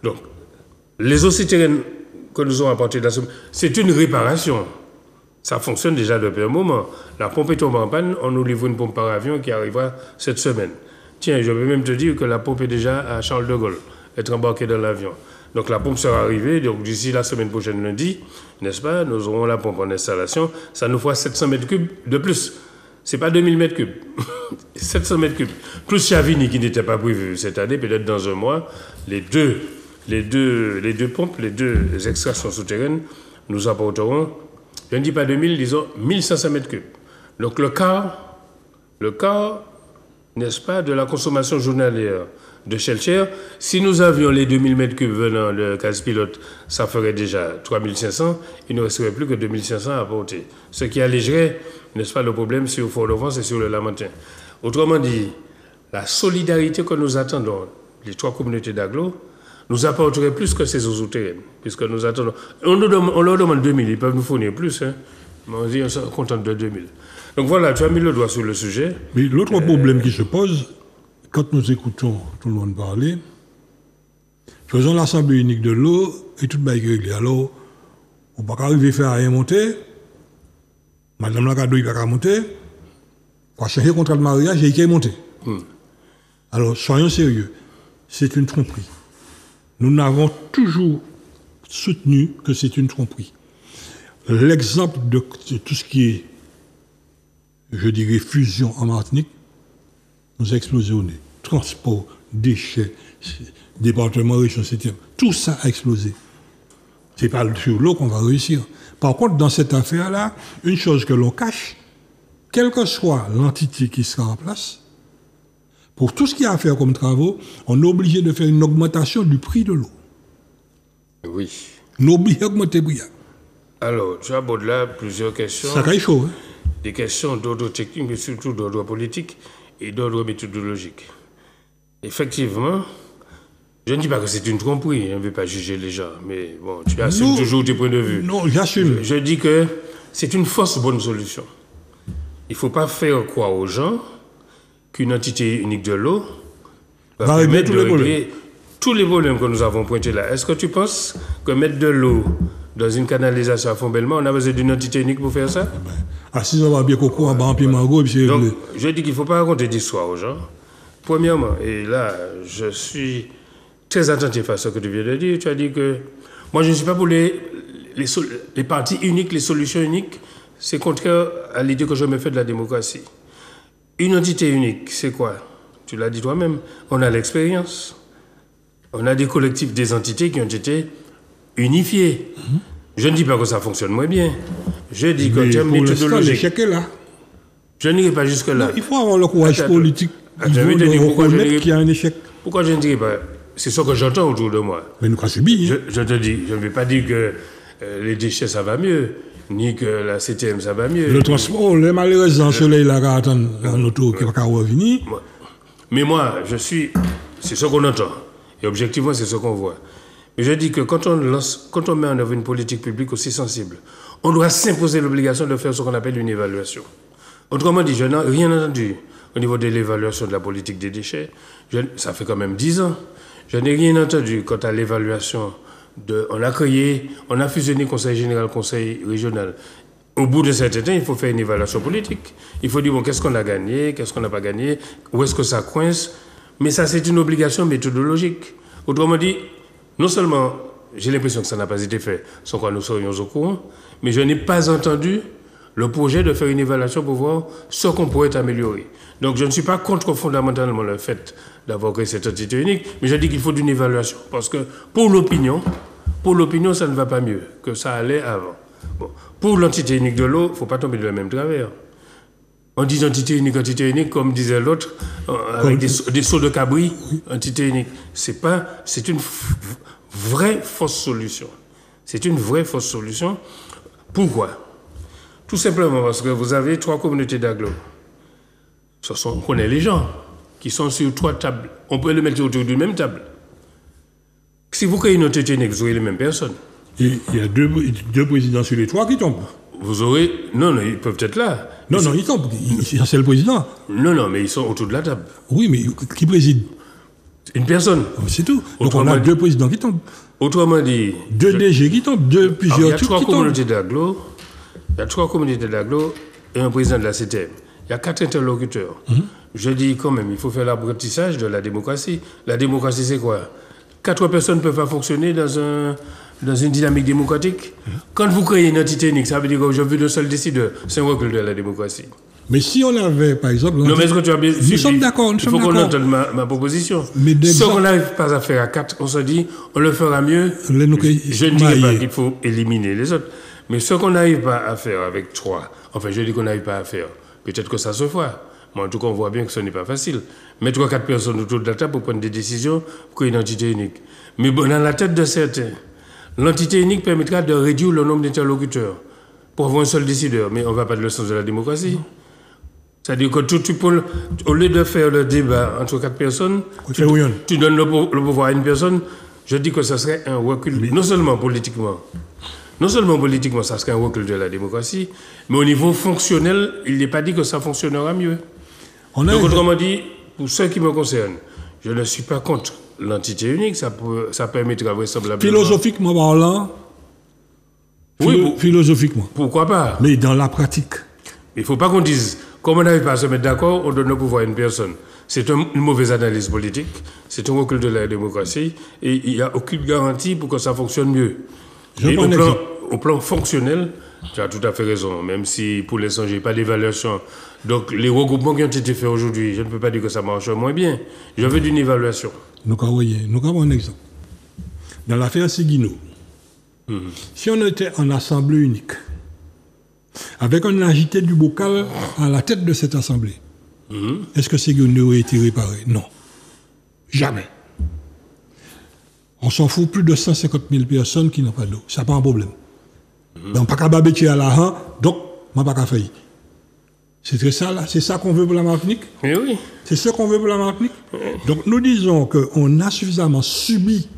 Donc, les eaux souterraines que nous avons apportées, c'est une réparation. Ça fonctionne déjà depuis un moment. La pompe est tombée en panne, on nous livre une pompe par avion qui arrivera cette semaine. Tiens, je peux même te dire que la pompe est déjà à Charles de Gaulle, être embarquée dans l'avion. Donc la pompe sera arrivée, donc d'ici la semaine prochaine, lundi, n'est-ce pas, nous aurons la pompe en installation, ça nous fera 700 mètres cubes de plus. C'est pas 2000 mètres cubes, 700 mètres cubes. Plus Chavigny qui n'était pas prévu cette année, peut-être dans un mois, les deux pompes, les deux extractions souterraines nous apporteront, je ne dis pas 2000, disons 1500 mètres cubes. Donc le quart, n'est-ce pas, de la consommation journalière de Shellcher, si nous avions les 2000 mètres cubes venant de case pilote, ça ferait déjà 3500, il ne resterait plus que 2500 à apporter. Ce qui allégerait, n'est-ce pas, le problème sur Fort-de-France et sur le Lamentin. Autrement dit, la solidarité que nous attendons, les trois communautés d'agglo, nous apporterait plus que ces eaux souterraines, puisque nous attendons. On leur demande 2000, ils peuvent nous fournir plus, hein. Mais on dit, on se contente de 2000. Donc voilà, tu as mis le doigt sur le sujet. Mais l'autre problème qui se pose, quand nous écoutons tout le monde parler, faisons l'assemblée unique de l'eau et tout le monde est réglé. Alors, on ne peut pas arriver à faire rien monter. Madame Lacado, il ne va pas monter. Pour chercher le contrat de mariage, il est monté. Alors, soyons sérieux. C'est une tromperie. Nous n'avons toujours soutenu que c'est une tromperie. L'exemple de tout ce qui est, je dirais, fusion en Martinique, nous a explosé au nez. Transport, déchets, département, région 7e, tout ça a explosé. Ce n'est pas sur l'eau qu'on va réussir. Par contre, dans cette affaire-là, une chose que l'on cache, quelle que soit l'entité qui sera en place, pour tout ce qu'il y a à faire comme travaux, on est obligé de faire une augmentation du prix de l'eau. Oui. On est obligé d'augmenter le prix. Alors, tu abordes là plusieurs questions. Ça caille chaud, hein? Des questions d'ordre technique, mais surtout d'ordre politique et d'ordre méthodologique. Effectivement, je ne dis pas que c'est une tromperie, on ne veut pas juger les gens, mais bon, tu assumes toujours tes points de vue. Non, j'assume. Je dis que c'est une fausse bonne solution. Il ne faut pas faire croire aux gens qu'une entité unique de l'eau va permettre de régler tous les problèmes que nous avons pointés là. Est-ce que tu penses que mettre de l'eau dans une canalisation à Font-Bellemare, on a besoin d'une entité unique pour faire ça? Ah, si on va bien coco, on va remplir Margot, et puis c'est... Donc, je dis qu'il ne faut pas raconter d'histoire aux gens. Premièrement, et là, je suis très attentif à ce que tu viens de dire. Tu as dit que... Moi, je ne suis pas pour les partis uniques, les solutions uniques. C'est contraire à l'idée que je me fais de la démocratie. Une entité unique, c'est quoi? Tu l'as dit toi-même. On a l'expérience. On a des collectifs, des entités qui ont été unifiées. Je ne dis pas que ça fonctionne moins bien. Je dis qu'en termes méthodologiques... là. Je n'irai pas jusque-là. Non, il faut avoir le courage politique. Il faut reconnaître qu'il y a un échec. Pourquoi je ne dirais pas? C'est ce que j'entends autour de moi. Mais nous, subi. Je te dis, je ne vais pas dire que les déchets, ça va mieux, ni que la CTM, ça va mieux. Le transport, les malheureux dans le soleil, là, qui attendent en auto, qui va revenir. Mais moi, c'est ce qu'on entend. Et objectivement, c'est ce qu'on voit. Mais je dis que quand on met en œuvre une politique publique aussi sensible, on doit s'imposer l'obligation de faire ce qu'on appelle une évaluation. Autrement dit, je n'ai rien entendu au niveau de l'évaluation de la politique des déchets. Ça fait quand même 10 ans. Je n'ai rien entendu quant à l'évaluation on a fusionné conseil général, conseil régional. Au bout de certain temps, il faut faire une évaluation politique. Il faut dire, bon, qu'est-ce qu'on a gagné, qu'est-ce qu'on n'a pas gagné, où est-ce que ça coince. Mais ça, c'est une obligation méthodologique. Autrement dit, non seulement j'ai l'impression que ça n'a pas été fait, sans quoi nous serions au courant, mais je n'ai pas entendu le projet de faire une évaluation pour voir ce qu'on pourrait améliorer. Donc je ne suis pas contre fondamentalement le fait d'avoir créé cette entité unique, mais je dis qu'il faut une évaluation. Parce que pour l'opinion, ça ne va pas mieux que ça allait avant. Bon. Pour l'entité unique de l'eau, il ne faut pas tomber dans le même travers. On dit entité unique, comme disait l'autre, avec des sauts de cabri, entité unique. C'est une vraie fausse solution. C'est une vraie fausse solution. Pourquoi? Tout simplement parce que vous avez 3 communautés d'agglo. On connaît les gens qui sont sur 3 tables. On peut les mettre autour d'une même table. Si vous créez une entité unique, vous aurez les mêmes personnes. Il y a deux présidents sur les 3 qui tombent. Vous aurez... Non, ils peuvent être là. Non, ils tombent. C'est le président. Non, mais ils sont autour de la table. Oui, mais qui préside? Une personne. C'est tout. Donc on a 2 présidents qui tombent. Autrement dit... 2 DG qui tombent, plusieurs trucs qui tombent. Il y a 3 communautés d'agglo et un président de la CTM. Il y a 4 interlocuteurs. Je dis quand même, il faut faire l'apprentissage de la démocratie. La démocratie, c'est quoi? 4 personnes ne peuvent pas fonctionner dans une dynamique démocratique. Quand vous créez une entité unique, ça veut dire qu'aujourd'hui, le seul décideur, c'est un recul de la démocratie. Mais si on avait, par exemple... Non, mais est-ce que tu as bien... Nous sommes d'accord, Il faut qu'on entende ma proposition. Si on n'arrive pas à faire à 4, on se dit, on le fera mieux. Je ne dirais pas qu'il faut éliminer les autres. Mais ce qu'on n'arrive pas à faire avec 3, enfin, je dis qu'on n'arrive pas à faire, peut-être que ça se fera. Mais en tout cas, on voit bien que ce n'est pas facile. Mettre 3 ou 4 personnes autour de la table pour prendre des décisions pour créer une entité unique. Mais bon, dans la tête de certains, l'entité unique permettra de réduire le nombre d'interlocuteurs pour avoir un seul décideur. Mais on ne va pas dans le sens de la démocratie. C'est-à-dire que au lieu de faire le débat entre 4 personnes, tu donnes le pouvoir à une personne, je dis que ce serait un recul, non seulement politiquement, ça serait un recul de la démocratie, mais au niveau fonctionnel, il n'est pas dit que ça fonctionnera mieux. Donc, autrement dit, pour ce qui me concerne, je ne suis pas contre l'entité unique, ça permettra vraisemblablement... Philosophiquement parlant, philosophiquement. Pourquoi pas? Mais dans la pratique. Il ne faut pas qu'on dise, comme on n'arrive pas à se mettre d'accord, on donne le pouvoir à une personne. C'est une mauvaise analyse politique, c'est un recul de la démocratie, et il n'y a aucune garantie pour que ça fonctionne mieux. Et au plan fonctionnel, tu as tout à fait raison, même si pour l'instant, je n'ai pas d'évaluation. Donc, les regroupements qui ont été faits aujourd'hui, je ne peux pas dire que ça marche moins bien. Je veux d'une évaluation. Nous avons un exemple. Dans l'affaire Seguino, si on était en assemblée unique, avec un agité du bocal à la tête de cette assemblée, est-ce que Seguino aurait été réparé? Non. Jamais. On s'en fout, plus de 150 000 personnes qui n'ont pas d'eau. Ça n'a pas un problème. Donc, pas qu'à babétier à la han, donc, on n'a pas qu'à faire. C'est ça, là? C'est ça qu'on veut pour la Martinique? Oui. C'est ce qu'on veut pour la Martinique? Donc, nous disons qu'on a suffisamment subi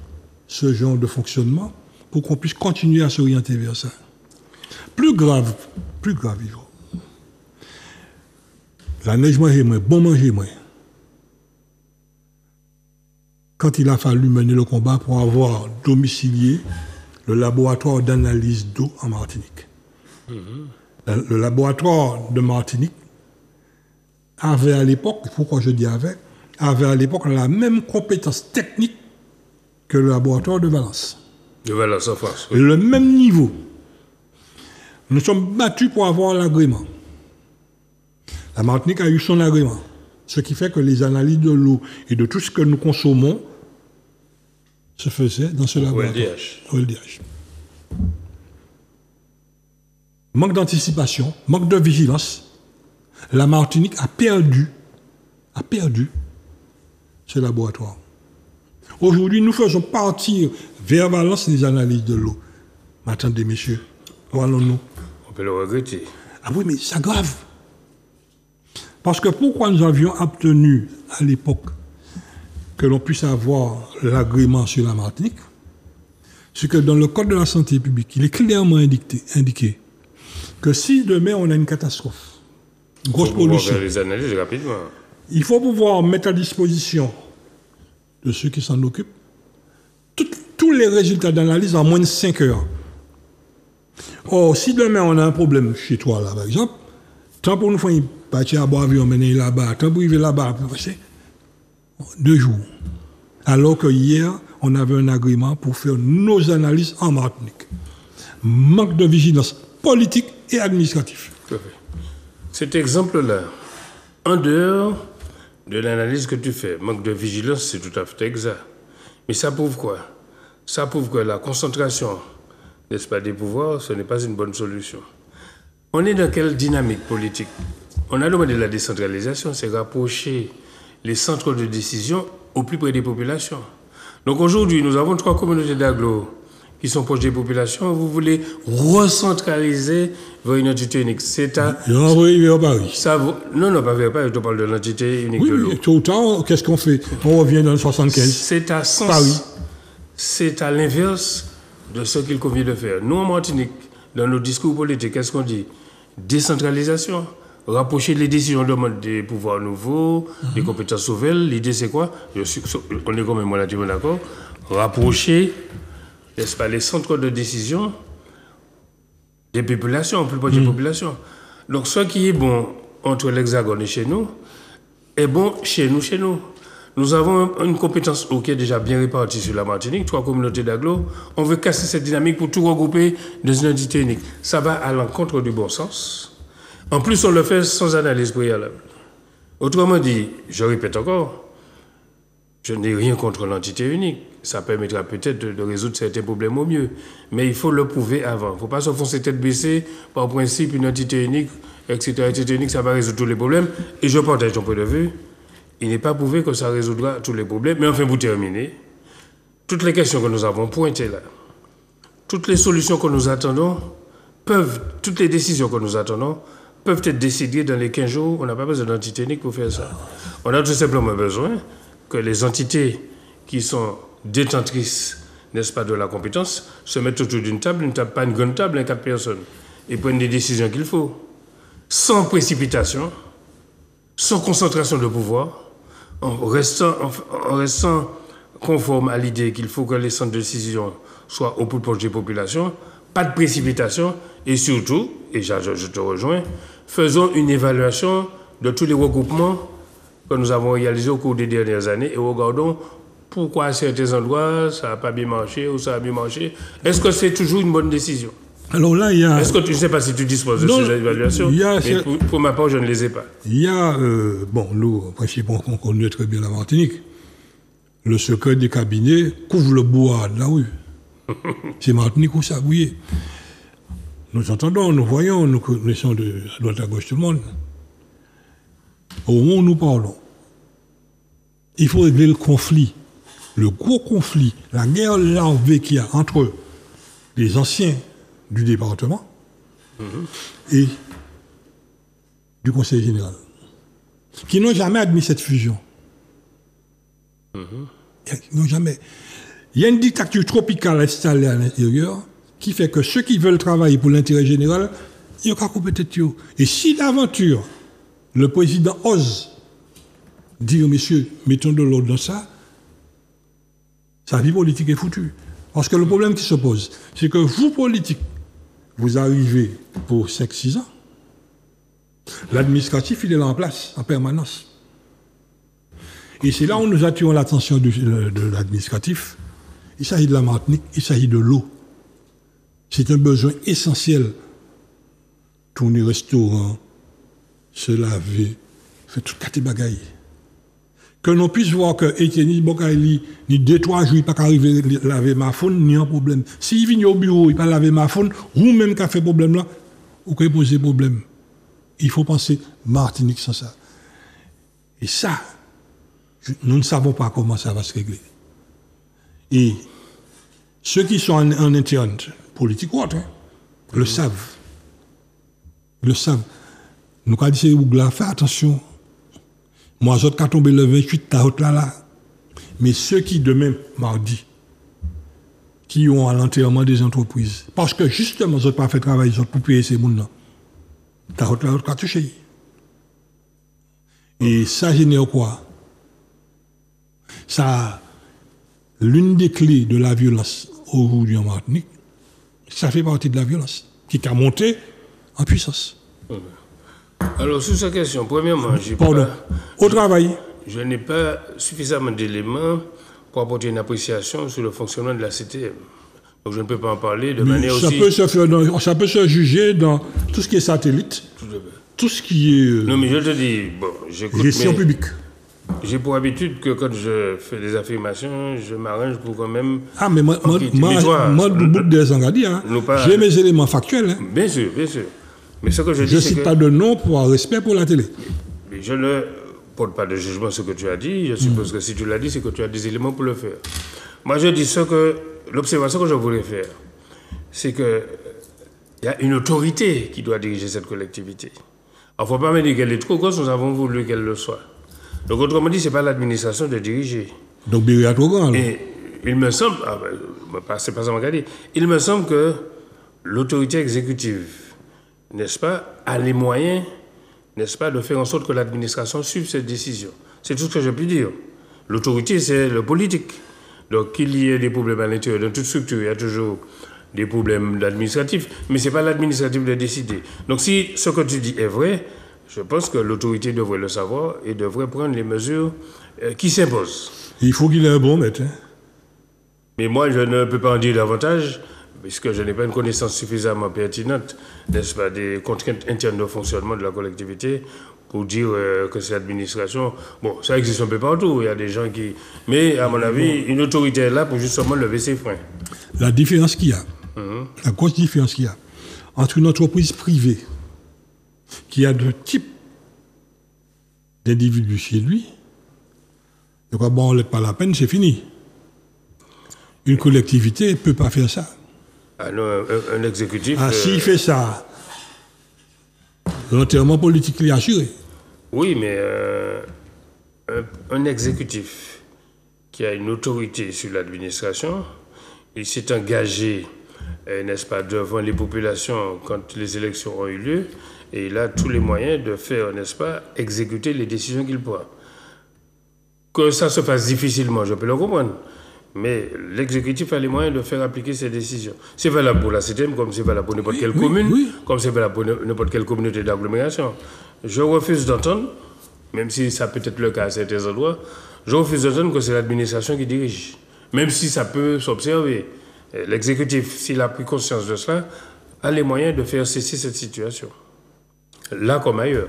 ce genre de fonctionnement pour qu'on puisse continuer à s'orienter vers ça. Plus grave, il faut. La neige manger moins, bon manger moins. Quand il a fallu mener le combat pour avoir domicilié le laboratoire d'analyse d'eau en Martinique. Le laboratoire de Martinique avait à l'époque, pourquoi je dis avait à l'époque la même compétence technique que le laboratoire de Valence. De Valence en France. Oui. Le même niveau. Nous sommes battus pour avoir l'agrément. La Martinique a eu son agrément. Ce qui fait que les analyses de l'eau et de tout ce que nous consommons se faisaient dans ce laboratoire. OLDH. Manque d'anticipation, manque de vigilance. La Martinique a perdu ce laboratoire. Aujourd'hui, nous faisons partir vers Valence les analyses de l'eau. Mais attendez, messieurs, où allons-nous? On peut le regretter. Ah oui, mais c'est grave. Parce que pourquoi nous avions obtenu à l'époque que l'on puisse avoir l'agrément sur la Martinique, c'est que dans le Code de la santé publique, il est clairement indiqué que si demain on a une catastrophe, une grosse pollution, faire les analyses rapidement. Il faut pouvoir mettre à disposition de ceux qui s'en occupent tous les résultats d'analyse en moins de 5 heures. Or, si demain on a un problème chez toi, là, par exemple, tant pour nous faire partir à boire avion, mener là-bas, tant pour arriver là-bas, c'est 2 jours. Alors que hier, on avait un agrément pour faire nos analyses en Martinique. Manque de vigilance politique et administrative. Cet exemple-là, en dehors de l'analyse que tu fais, manque de vigilance, c'est tout à fait exact. Mais ça prouve quoi? Ça prouve que la concentration, n'est-ce pas, des pouvoirs, ce n'est pas une bonne solution. On est dans quelle dynamique politique? On a demandé la décentralisation, c'est rapprocher les centres de décision au plus près des populations. Donc aujourd'hui, nous avons 3 communautés d'agglo qui sont proches des populations. Vous voulez recentraliser vers une entité unique. C'est à... Oui, vers Paris. Non, pas vers Paris, je te parle de l'entité unique de l'eau. Oui, tout le temps, qu'est-ce qu'on fait? On revient dans le 75. C'est à sens. Paris. C'est à l'inverse de ce qu'il convient de faire. Nous, en Martinique, dans nos discours politiques, qu'est-ce qu'on dit? Décentralisation. Rapprocher les décisions de des pouvoirs nouveaux, des compétences nouvelles. L'idée, c'est quoi? On est quand même relativement d'accord. Rapprocher, n'est-ce pas, les centres de décision des populations, plus proche des populations. Donc, ce qui est bon entre l'Hexagone et chez nous, est bon chez nous. Nous avons une compétence qui est déjà bien répartie sur la Martinique, 3 communautés d'agglo. On veut casser cette dynamique pour tout regrouper dans une entité unique. Ça va à l'encontre du bon sens. En plus, on le fait sans analyse préalable. Autrement dit, je répète encore, je n'ai rien contre l'entité unique. Ça permettra peut-être de résoudre certains problèmes au mieux. Mais il faut le prouver avant. Il ne faut pas s'enfoncer tête baissée par principe, une entité unique, etc. Entité unique, ça va résoudre tous les problèmes. Et je partage ton point de vue. Il n'est pas prouvé que ça résoudra tous les problèmes. Mais enfin, pour terminer, toutes les questions que nous avons pointées là, toutes les solutions que nous attendons toutes les décisions que nous attendons peuvent être décidées dans les 15 jours. On n'a pas besoin d'entité unique pour faire ça. On a tout simplement besoin que les entités qui sont détentrices, n'est-ce pas, de la compétence, se mettent autour d'une table, pas une grande table, 4 personnes, et prennent des décisions qu'il faut, sans précipitation, sans concentration de pouvoir, en restant conforme à l'idée qu'il faut que les centres de décision soient au plus proche des populations, pas de précipitation, et surtout, et je te rejoins, faisons une évaluation de tous les regroupements que nous avons réalisés au cours des dernières années et regardons pourquoi à certains endroits ça n'a pas bien marché ou ça a bien marché. Est-ce que c'est toujours une bonne décision? Alors là, il y a... Est-ce que tu ne sais pas si tu disposes de ces évaluations? Mais pour ma part, je ne les ai pas. Il y a, nous, en principe, on connaît très bien la Martinique. Le secret des cabinets couvre le bois de la rue. C'est Martinique où ça bouillait. Nous entendons, nous voyons, nous connaissons de à droite à gauche tout le monde. Au moment où nous parlons, il faut régler le conflit, le gros conflit, la guerre larvée qu'il y a entre les anciens du département et du Conseil général, qui n'ont jamais admis cette fusion. Ils n'ont jamais. Il y a une dictature tropicale installée à l'intérieur qui fait que ceux qui veulent travailler pour l'intérêt général, ils n'ont qu'à couper tête. Et si d'aventure, le président ose dire, messieurs, mettons de l'ordre dans ça, sa vie politique est foutue. Parce que le problème qui se pose, c'est que vous, politiques, vous arrivez pour 5-6 ans, l'administratif, il est là en place, en permanence. Et c'est là où nous attirons l'attention de l'administratif. Il s'agit de la Martinique, il s'agit de l'eau. C'est un besoin essentiel. Tourner au restaurant, se laver, faire tout cas des bagailles. Que l'on puisse voir que Etienne Bokaili, ni 2-3 jours, il n'a pas arriver à laver ma faune, ni un problème. S'il vient au bureau, il n'a pas laver ma faune, ou même qui a fait problème là, ou qui a posé problème. Il faut penser Martinique sans ça. Et ça, nous ne savons pas comment ça va se régler. Et ceux qui sont en interne, politique ou autre, le savent. Le savent. Nous avons dit, Ougla, fais attention. Moi, je vais tomber le 28, t'as là. Mais ceux qui, demain, mardi, qui ont à l'enterrement des entreprises, parce que justement, je n'ai pas fait travail pour payer ces gens-là, t'as là, t'as touché. Et ça génère quoi? Ça l'une des clés de la violence aujourd'hui en Martinique, ça fait partie de la violence, qui a monté en puissance. Alors, sur cette question, premièrement, au travail. Je n'ai pas suffisamment d'éléments pour apporter une appréciation sur le fonctionnement de la CTM. Donc, je ne peux pas en parler de manière ça aussi... Ça peut se juger dans tout ce qui est satellite, tout ce qui est non, mais je te dis, bon, j'écoute... gestion publique. J'ai pour habitude que quand je fais des affirmations, je m'arrange pour quand même... Ah, mais moi, des engradis, hein. J'ai mes éléments factuels. Hein. Bien sûr, bien sûr. Mais ce que je dis, je ne cite pas de nom pour un respect pour la télé. Mais je ne porte pas de jugement sur ce que tu as dit. Je suppose que si tu l'as dit, c'est que tu as des éléments pour le faire. Moi, je dis l'observation que je voulais faire, c'est qu'il y a une autorité qui doit diriger cette collectivité. Il ne faut pas me dire qu'elle est trop grosse, nous avons voulu qu'elle le soit. Donc, autrement dit, ce n'est pas l'administration de diriger. Donc, Béry est trop grand. Et il me semble, c'est pas ça m'a dit, il me semble que l'autorité exécutive, n'est-ce pas, a les moyens, n'est-ce pas, de faire en sorte que l'administration suive cette décision. C'est tout ce que je peux dire. L'autorité, c'est le politique. Donc, qu'il y ait des problèmes à l'intérieur de toute structure, il y a toujours des problèmes administratifs, mais ce n'est pas l'administratif de décider. Donc, si ce que tu dis est vrai, je pense que l'autorité devrait le savoir et devrait prendre les mesures qui s'imposent. Il faut qu'il ait un bon maître. Hein? Mais moi, je ne peux pas en dire davantage, puisque je n'ai pas une connaissance suffisamment pertinente, n'est-ce pas, des contraintes internes de fonctionnement de la collectivité pour dire que c'est l'administration. Bon, ça existe un peu partout, il y a des gens qui... Mais, à mon avis, une autorité est là pour justement lever ses freins. La différence qu'il y a, la grosse différence qu'il y a entre une entreprise privée qui a deux types d'individus chez lui, et quoi, bon, on ne l'aide pas la peine, c'est fini. Une collectivité ne peut pas faire ça. Ah non, un exécutif... Ah, s'il fait ça, l'enterrement politique est assuré. Oui, mais un exécutif qui a une autorité sur l'administration, il s'est engagé, n'est-ce pas, devant les populations quand les élections ont eu lieu, et il a tous les moyens de faire, n'est-ce pas, exécuter les décisions qu'il prend. Que ça se fasse difficilement, je peux le comprendre. Mais l'exécutif a les moyens de faire appliquer ses décisions. C'est valable pour la CTM, comme c'est valable pour n'importe quelle commune, comme c'est valable pour n'importe quelle communauté d'agglomération. Je refuse d'entendre, même si ça peut être le cas à certains endroits, je refuse d'entendre que c'est l'administration qui dirige. Même si ça peut s'observer. L'exécutif, s'il a pris conscience de cela, a les moyens de faire cesser cette situation. Là comme ailleurs.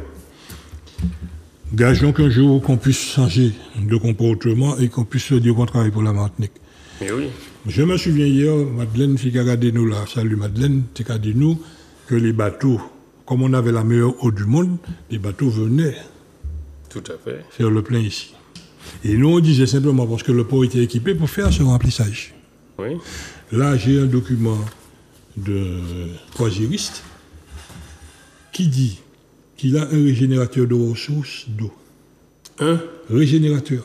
Gageons qu'un jour qu'on puisse changer de comportement et qu'on puisse se dire qu'on travaille pour la Martinique. Mais oui. Je me souviens hier, Madeleine, qui a regardé nous là, salut Madeleine, qui a dit nous que les bateaux, comme on avait la meilleure eau du monde, les bateaux venaient tout à fait faire le plein ici. Et nous on disait simplement parce que le port était équipé pour faire ce remplissage. Oui. Là j'ai un document de croisiériste qui dit qu'il a un régénérateur de ressources d'eau. Un régénérateur.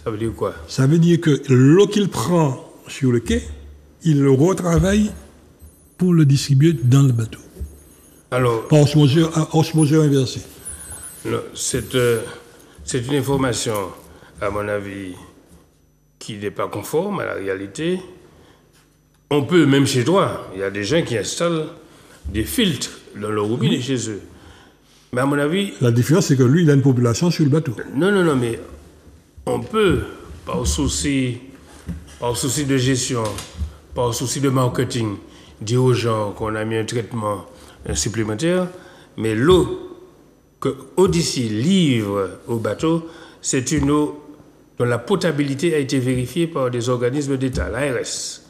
Ça veut dire quoi? Ça veut dire que l'eau qu'il prend sur le quai, il le retravaille pour le distribuer dans le bateau. Alors, par osmoseur inversé. C'est une information, à mon avis, qui n'est pas conforme à la réalité. On peut, même chez toi, il y a des gens qui installent des filtres dans leur robinet chez eux. Mais à mon avis... La différence, c'est que lui, il a une population sur le bateau. Non, mais on peut, par souci de gestion, par souci de marketing, dire aux gens qu'on a mis un traitement supplémentaire, mais l'eau que Odyssey livre au bateau, c'est une eau dont la potabilité a été vérifiée par des organismes d'État, l'ARS.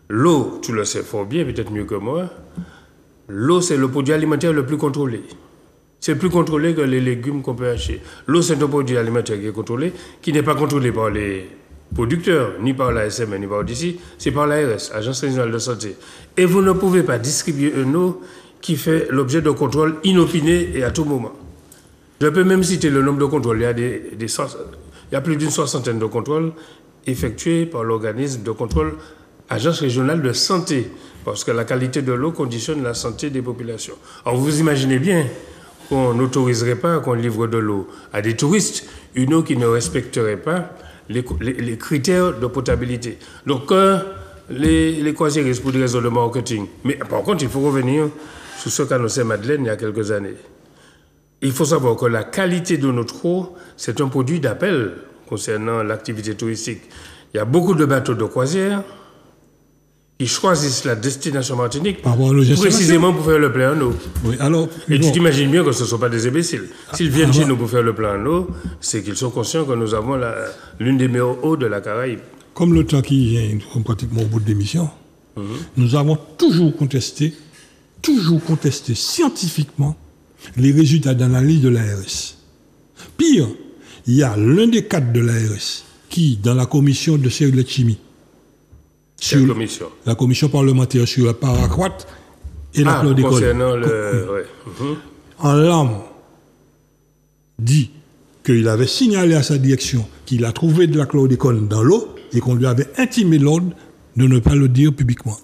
L'eau, tu le sais fort bien, peut-être mieux que moi, l'eau, c'est le produit alimentaire le plus contrôlé. C'est plus contrôlé que les légumes qu'on peut acheter. L'eau, c'est un produit alimentaire qui est contrôlé, qui n'est pas contrôlé par les producteurs, ni par l'ASM, ni par Odyssey, c'est par l'ARS, Agence régionale de santé. Et vous ne pouvez pas distribuer une eau qui fait l'objet de contrôle inopiné et à tout moment. Je peux même citer le nombre de contrôles. Il y a plus d'une soixantaine de contrôles effectués par l'organisme de contrôle Agence régionale de santé, parce que la qualité de l'eau conditionne la santé des populations. Alors vous imaginez bien qu'on n'autoriserait pas qu'on livre de l'eau à des touristes, une eau qui ne respecterait pas les critères de potabilité. Donc, les croisiéristes pour des raisons de marketing. Mais par contre, il faut revenir sur ce qu'a annoncé Madeleine il y a quelques années. Il faut savoir que la qualité de notre eau, c'est un produit d'appel concernant l'activité touristique. Il y a beaucoup de bateaux de croisière qui choisissent la destination Martinique précisément pour faire le plein en eau. Oui, alors, et tu t'imagines bien que ce ne sont pas des imbéciles. S'ils viennent chez nous pour faire le plein en eau, c'est qu'ils sont conscients que nous avons l'une des meilleures eaux de la Caraïbe. Comme le temps qui vient, nous sommes pratiquement au bout de l'émission, nous avons toujours contesté scientifiquement les résultats d'analyse de l'ARS. Pire, il y a l'un des cadres de l'ARS qui, dans la commission de cellules de chimie, sur la commission parlementaire sur la paraquat et la chlordécone, concernant en larmes, dit qu'il avait signalé à sa direction qu'il a trouvé de la chlordécone dans l'eau et qu'on lui avait intimé l'ordre de ne pas le dire publiquement.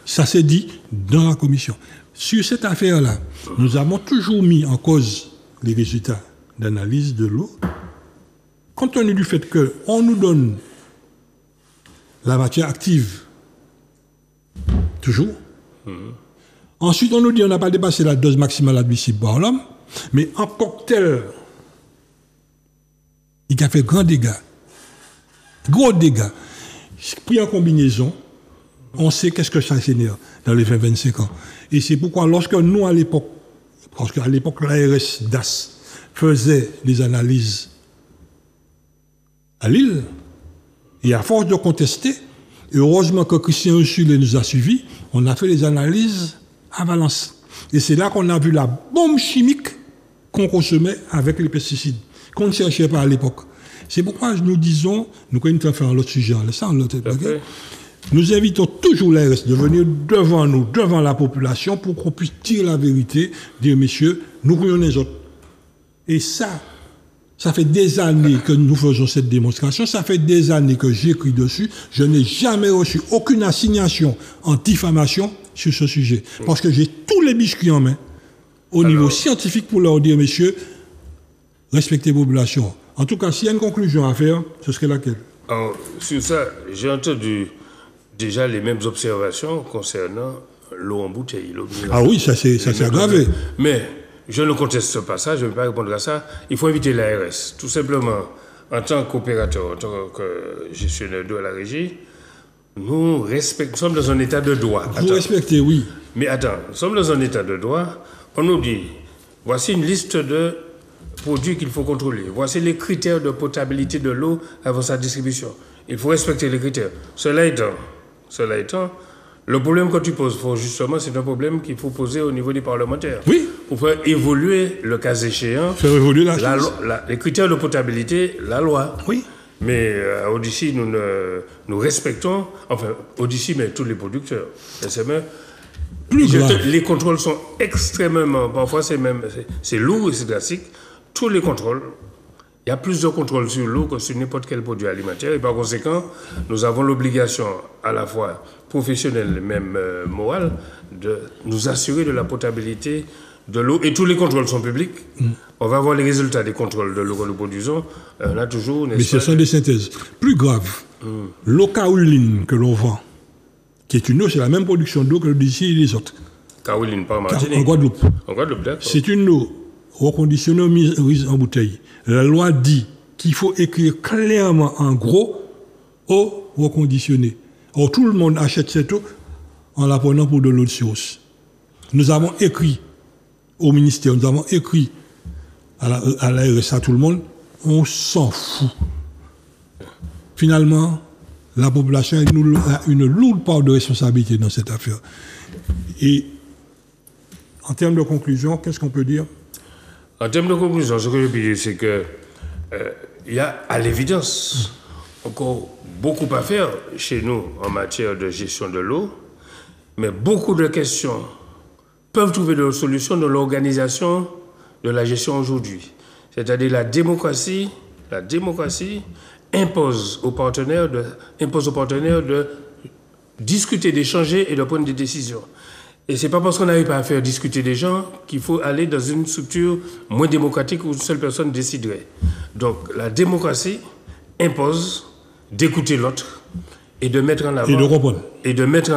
Ça s'est dit dans la commission. Sur cette affaire-là, nous avons toujours mis en cause les résultats d'analyse de l'eau, compte tenu du fait qu'on nous donne la matière active, toujours. Ensuite, on nous dit qu'on n'a pas dépassé la dose maximale admissible par l'homme, mais en cocktail, il a fait gros dégâts. Pris en combinaison, on sait qu'est-ce que ça génère dans les 20-25 ans. Et c'est pourquoi lorsque nous, à l'époque, l'ARS DAS faisait les analyses à Lille, et à force de contester, heureusement que Christian Ursule nous a suivis, on a fait les analyses à Valence. Et c'est là qu'on a vu la bombe chimique qu'on consommait avec les pesticides, qu'on ne cherchait pas à l'époque. C'est pourquoi nous disons, nous connaissons faire un autre sujet, nous invitons toujours l'ARS de venir devant nous, devant la population, pour qu'on puisse dire la vérité, dire, messieurs, nous voyons les autres. Et ça fait des années que nous faisons cette démonstration, ça fait des années que j'écris dessus, je n'ai jamais reçu aucune assignation en diffamation sur ce sujet. Parce que j'ai tous les biscuits en main, au niveau scientifique, pour leur dire, messieurs, respectez la population. En tout cas, s'il y a une conclusion à faire, ce serait laquelle? Alors, sur ça, j'ai entendu déjà les mêmes observations concernant l'eau en bouteille. Ah oui, ça c'est aggravé. Mais je ne conteste pas ça, je ne vais pas répondre à ça. Il faut inviter l'ARS, tout simplement, en tant qu'opérateur, en tant que gestionnaire d'eau à la régie, nous sommes dans un état de droit. Vous respectez, oui. Mais attends, nous sommes dans un état de droit, on nous dit, voici une liste de produits qu'il faut contrôler. Voici les critères de potabilité de l'eau avant sa distribution. Il faut respecter les critères. Cela étant, le problème que tu poses, justement, c'est un problème qu'il faut poser au niveau des parlementaires. Oui. Pour faire évoluer, le cas échéant, faire évoluer les critères de potabilité, la loi. Oui. Mais à Odyssey, nous respectons, enfin, Odyssey, mais tous les producteurs. Les contrôles sont extrêmement, parfois c'est lourd et c'est drastique. Tous les contrôles, il y a plus de contrôles sur l'eau que sur n'importe quel produit alimentaire. Et par conséquent, nous avons l'obligation, à la fois professionnelle et même morale, de nous assurer de la potabilité de l'eau. Et tous les contrôles sont publics. On va voir les résultats des contrôles de l'eau que nous produisons. On a toujours... Mais ce sont des synthèses. Plus grave, l'eau kaoline que l'on vend, qui est une eau, c'est la même production d'eau que d'ici et les autres. Kaoline, pas Martinique. En Guadeloupe. En Guadeloupe, d'accord. C'est une eau reconditionnée mise en bouteille. La loi dit qu'il faut écrire clairement en gros eau reconditionnée. Or, tout le monde achète cette eau en la prenant pour de l'eau de source. Nous avons écrit au ministère, nous avons écrit à la RSA, tout le monde, on s'en fout. Finalement, la population a une lourde part de responsabilité dans cette affaire. Et en termes de conclusion, qu'est-ce qu'on peut dire? En termes de conclusion, ce que je peux dire, c'est que il y a à l'évidence encore beaucoup à faire chez nous en matière de gestion de l'eau, mais beaucoup de questions peuvent trouver des solutions dans l'organisation de la gestion aujourd'hui. C'est-à-dire la démocratie impose aux partenaires de discuter, d'échanger et de prendre des décisions. Et ce n'est pas parce qu'on n'arrive pas à faire discuter des gens qu'il faut aller dans une structure moins démocratique où une seule personne déciderait. Donc la démocratie impose d'écouter l'autre et de mettre en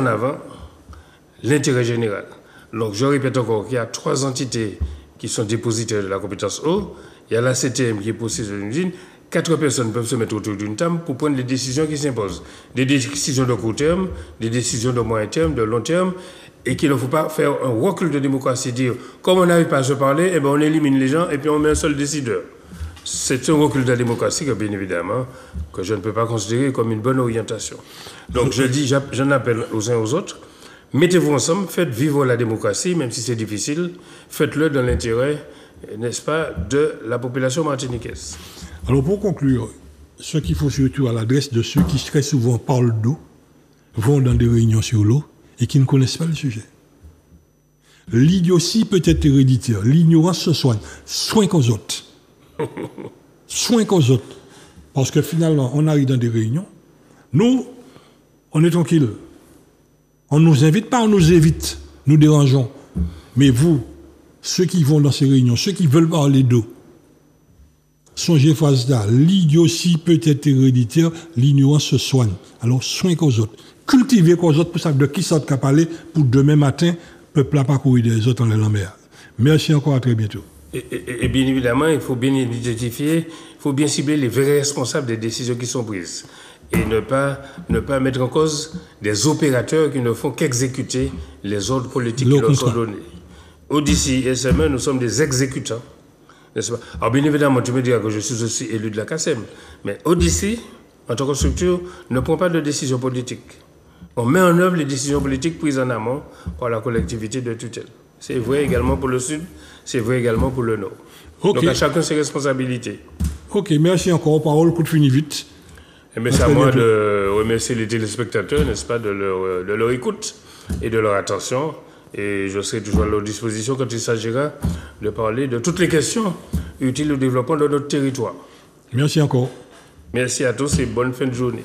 avant, l'intérêt général. Donc, je répète encore qu'il y a 3 entités qui sont dépositaires de la compétence eau. Il y a la CTM qui est possesseur d'une usine. 4 personnes peuvent se mettre autour d'une table pour prendre les décisions qui s'imposent. Des décisions de court terme, des décisions de moyen terme, de long terme, et qu'il ne faut pas faire un recul de démocratie, dire, comme on n'arrive pas à se parler, eh ben on élimine les gens et puis on met un seul décideur. C'est un recul de la démocratie que, bien évidemment, que je ne peux pas considérer comme une bonne orientation. Donc, j'en appelle aux uns aux autres. Mettez-vous ensemble, faites vivre la démocratie, même si c'est difficile. Faites-le dans l'intérêt, n'est-ce pas, de la population martiniquaise. Alors, pour conclure, ce qu'il faut surtout à l'adresse de ceux qui très souvent parlent d'eau, vont dans des réunions sur l'eau et qui ne connaissent pas le sujet. L'idiotie peut être héréditaire, l'ignorance se soigne. Soin qu'aux autres. Soin qu'aux autres. Parce que finalement, on arrive dans des réunions. Nous, on est tranquille. On ne nous invite pas, on nous évite. Nous dérangeons. Mais vous, ceux qui vont dans ces réunions, ceux qui veulent parler d'eau, songez phrase là, l'idiotie peut être héréditaire, l'ignorance se soigne. Alors, soin qu'aux autres. Cultivez qu'aux autres pour savoir de qui sortent qu'à parler pour demain matin, peuple n'a pas courir des autres en les mer. Merci encore, à très bientôt. Et bien évidemment, il faut bien identifier, il faut bien cibler les vrais responsables des décisions qui sont prises. Et ne pas mettre en cause des opérateurs qui ne font qu'exécuter les ordres politiques qui leur sont donnés. Odyssey et SME, nous sommes des exécutants. N'est-ce pas? Alors bien évidemment, tu me diras que je suis aussi élu de la CACEM. Mais Odyssey, en tant que structure, ne prend pas de décision politique. On met en œuvre les décisions politiques prises en amont par la collectivité de tutelle. C'est vrai également pour le Sud, c'est vrai également pour le Nord. Okay. Donc à chacun ses responsabilités. Ok, merci encore. Parole, coup de fini vite. Et c'est à moi de remercier les téléspectateurs, n'est-ce pas, de leur écoute et de leur attention. Et je serai toujours à leur disposition quand il s'agira de parler de toutes les questions utiles au développement de notre territoire. Merci encore. Merci à tous et bonne fin de journée.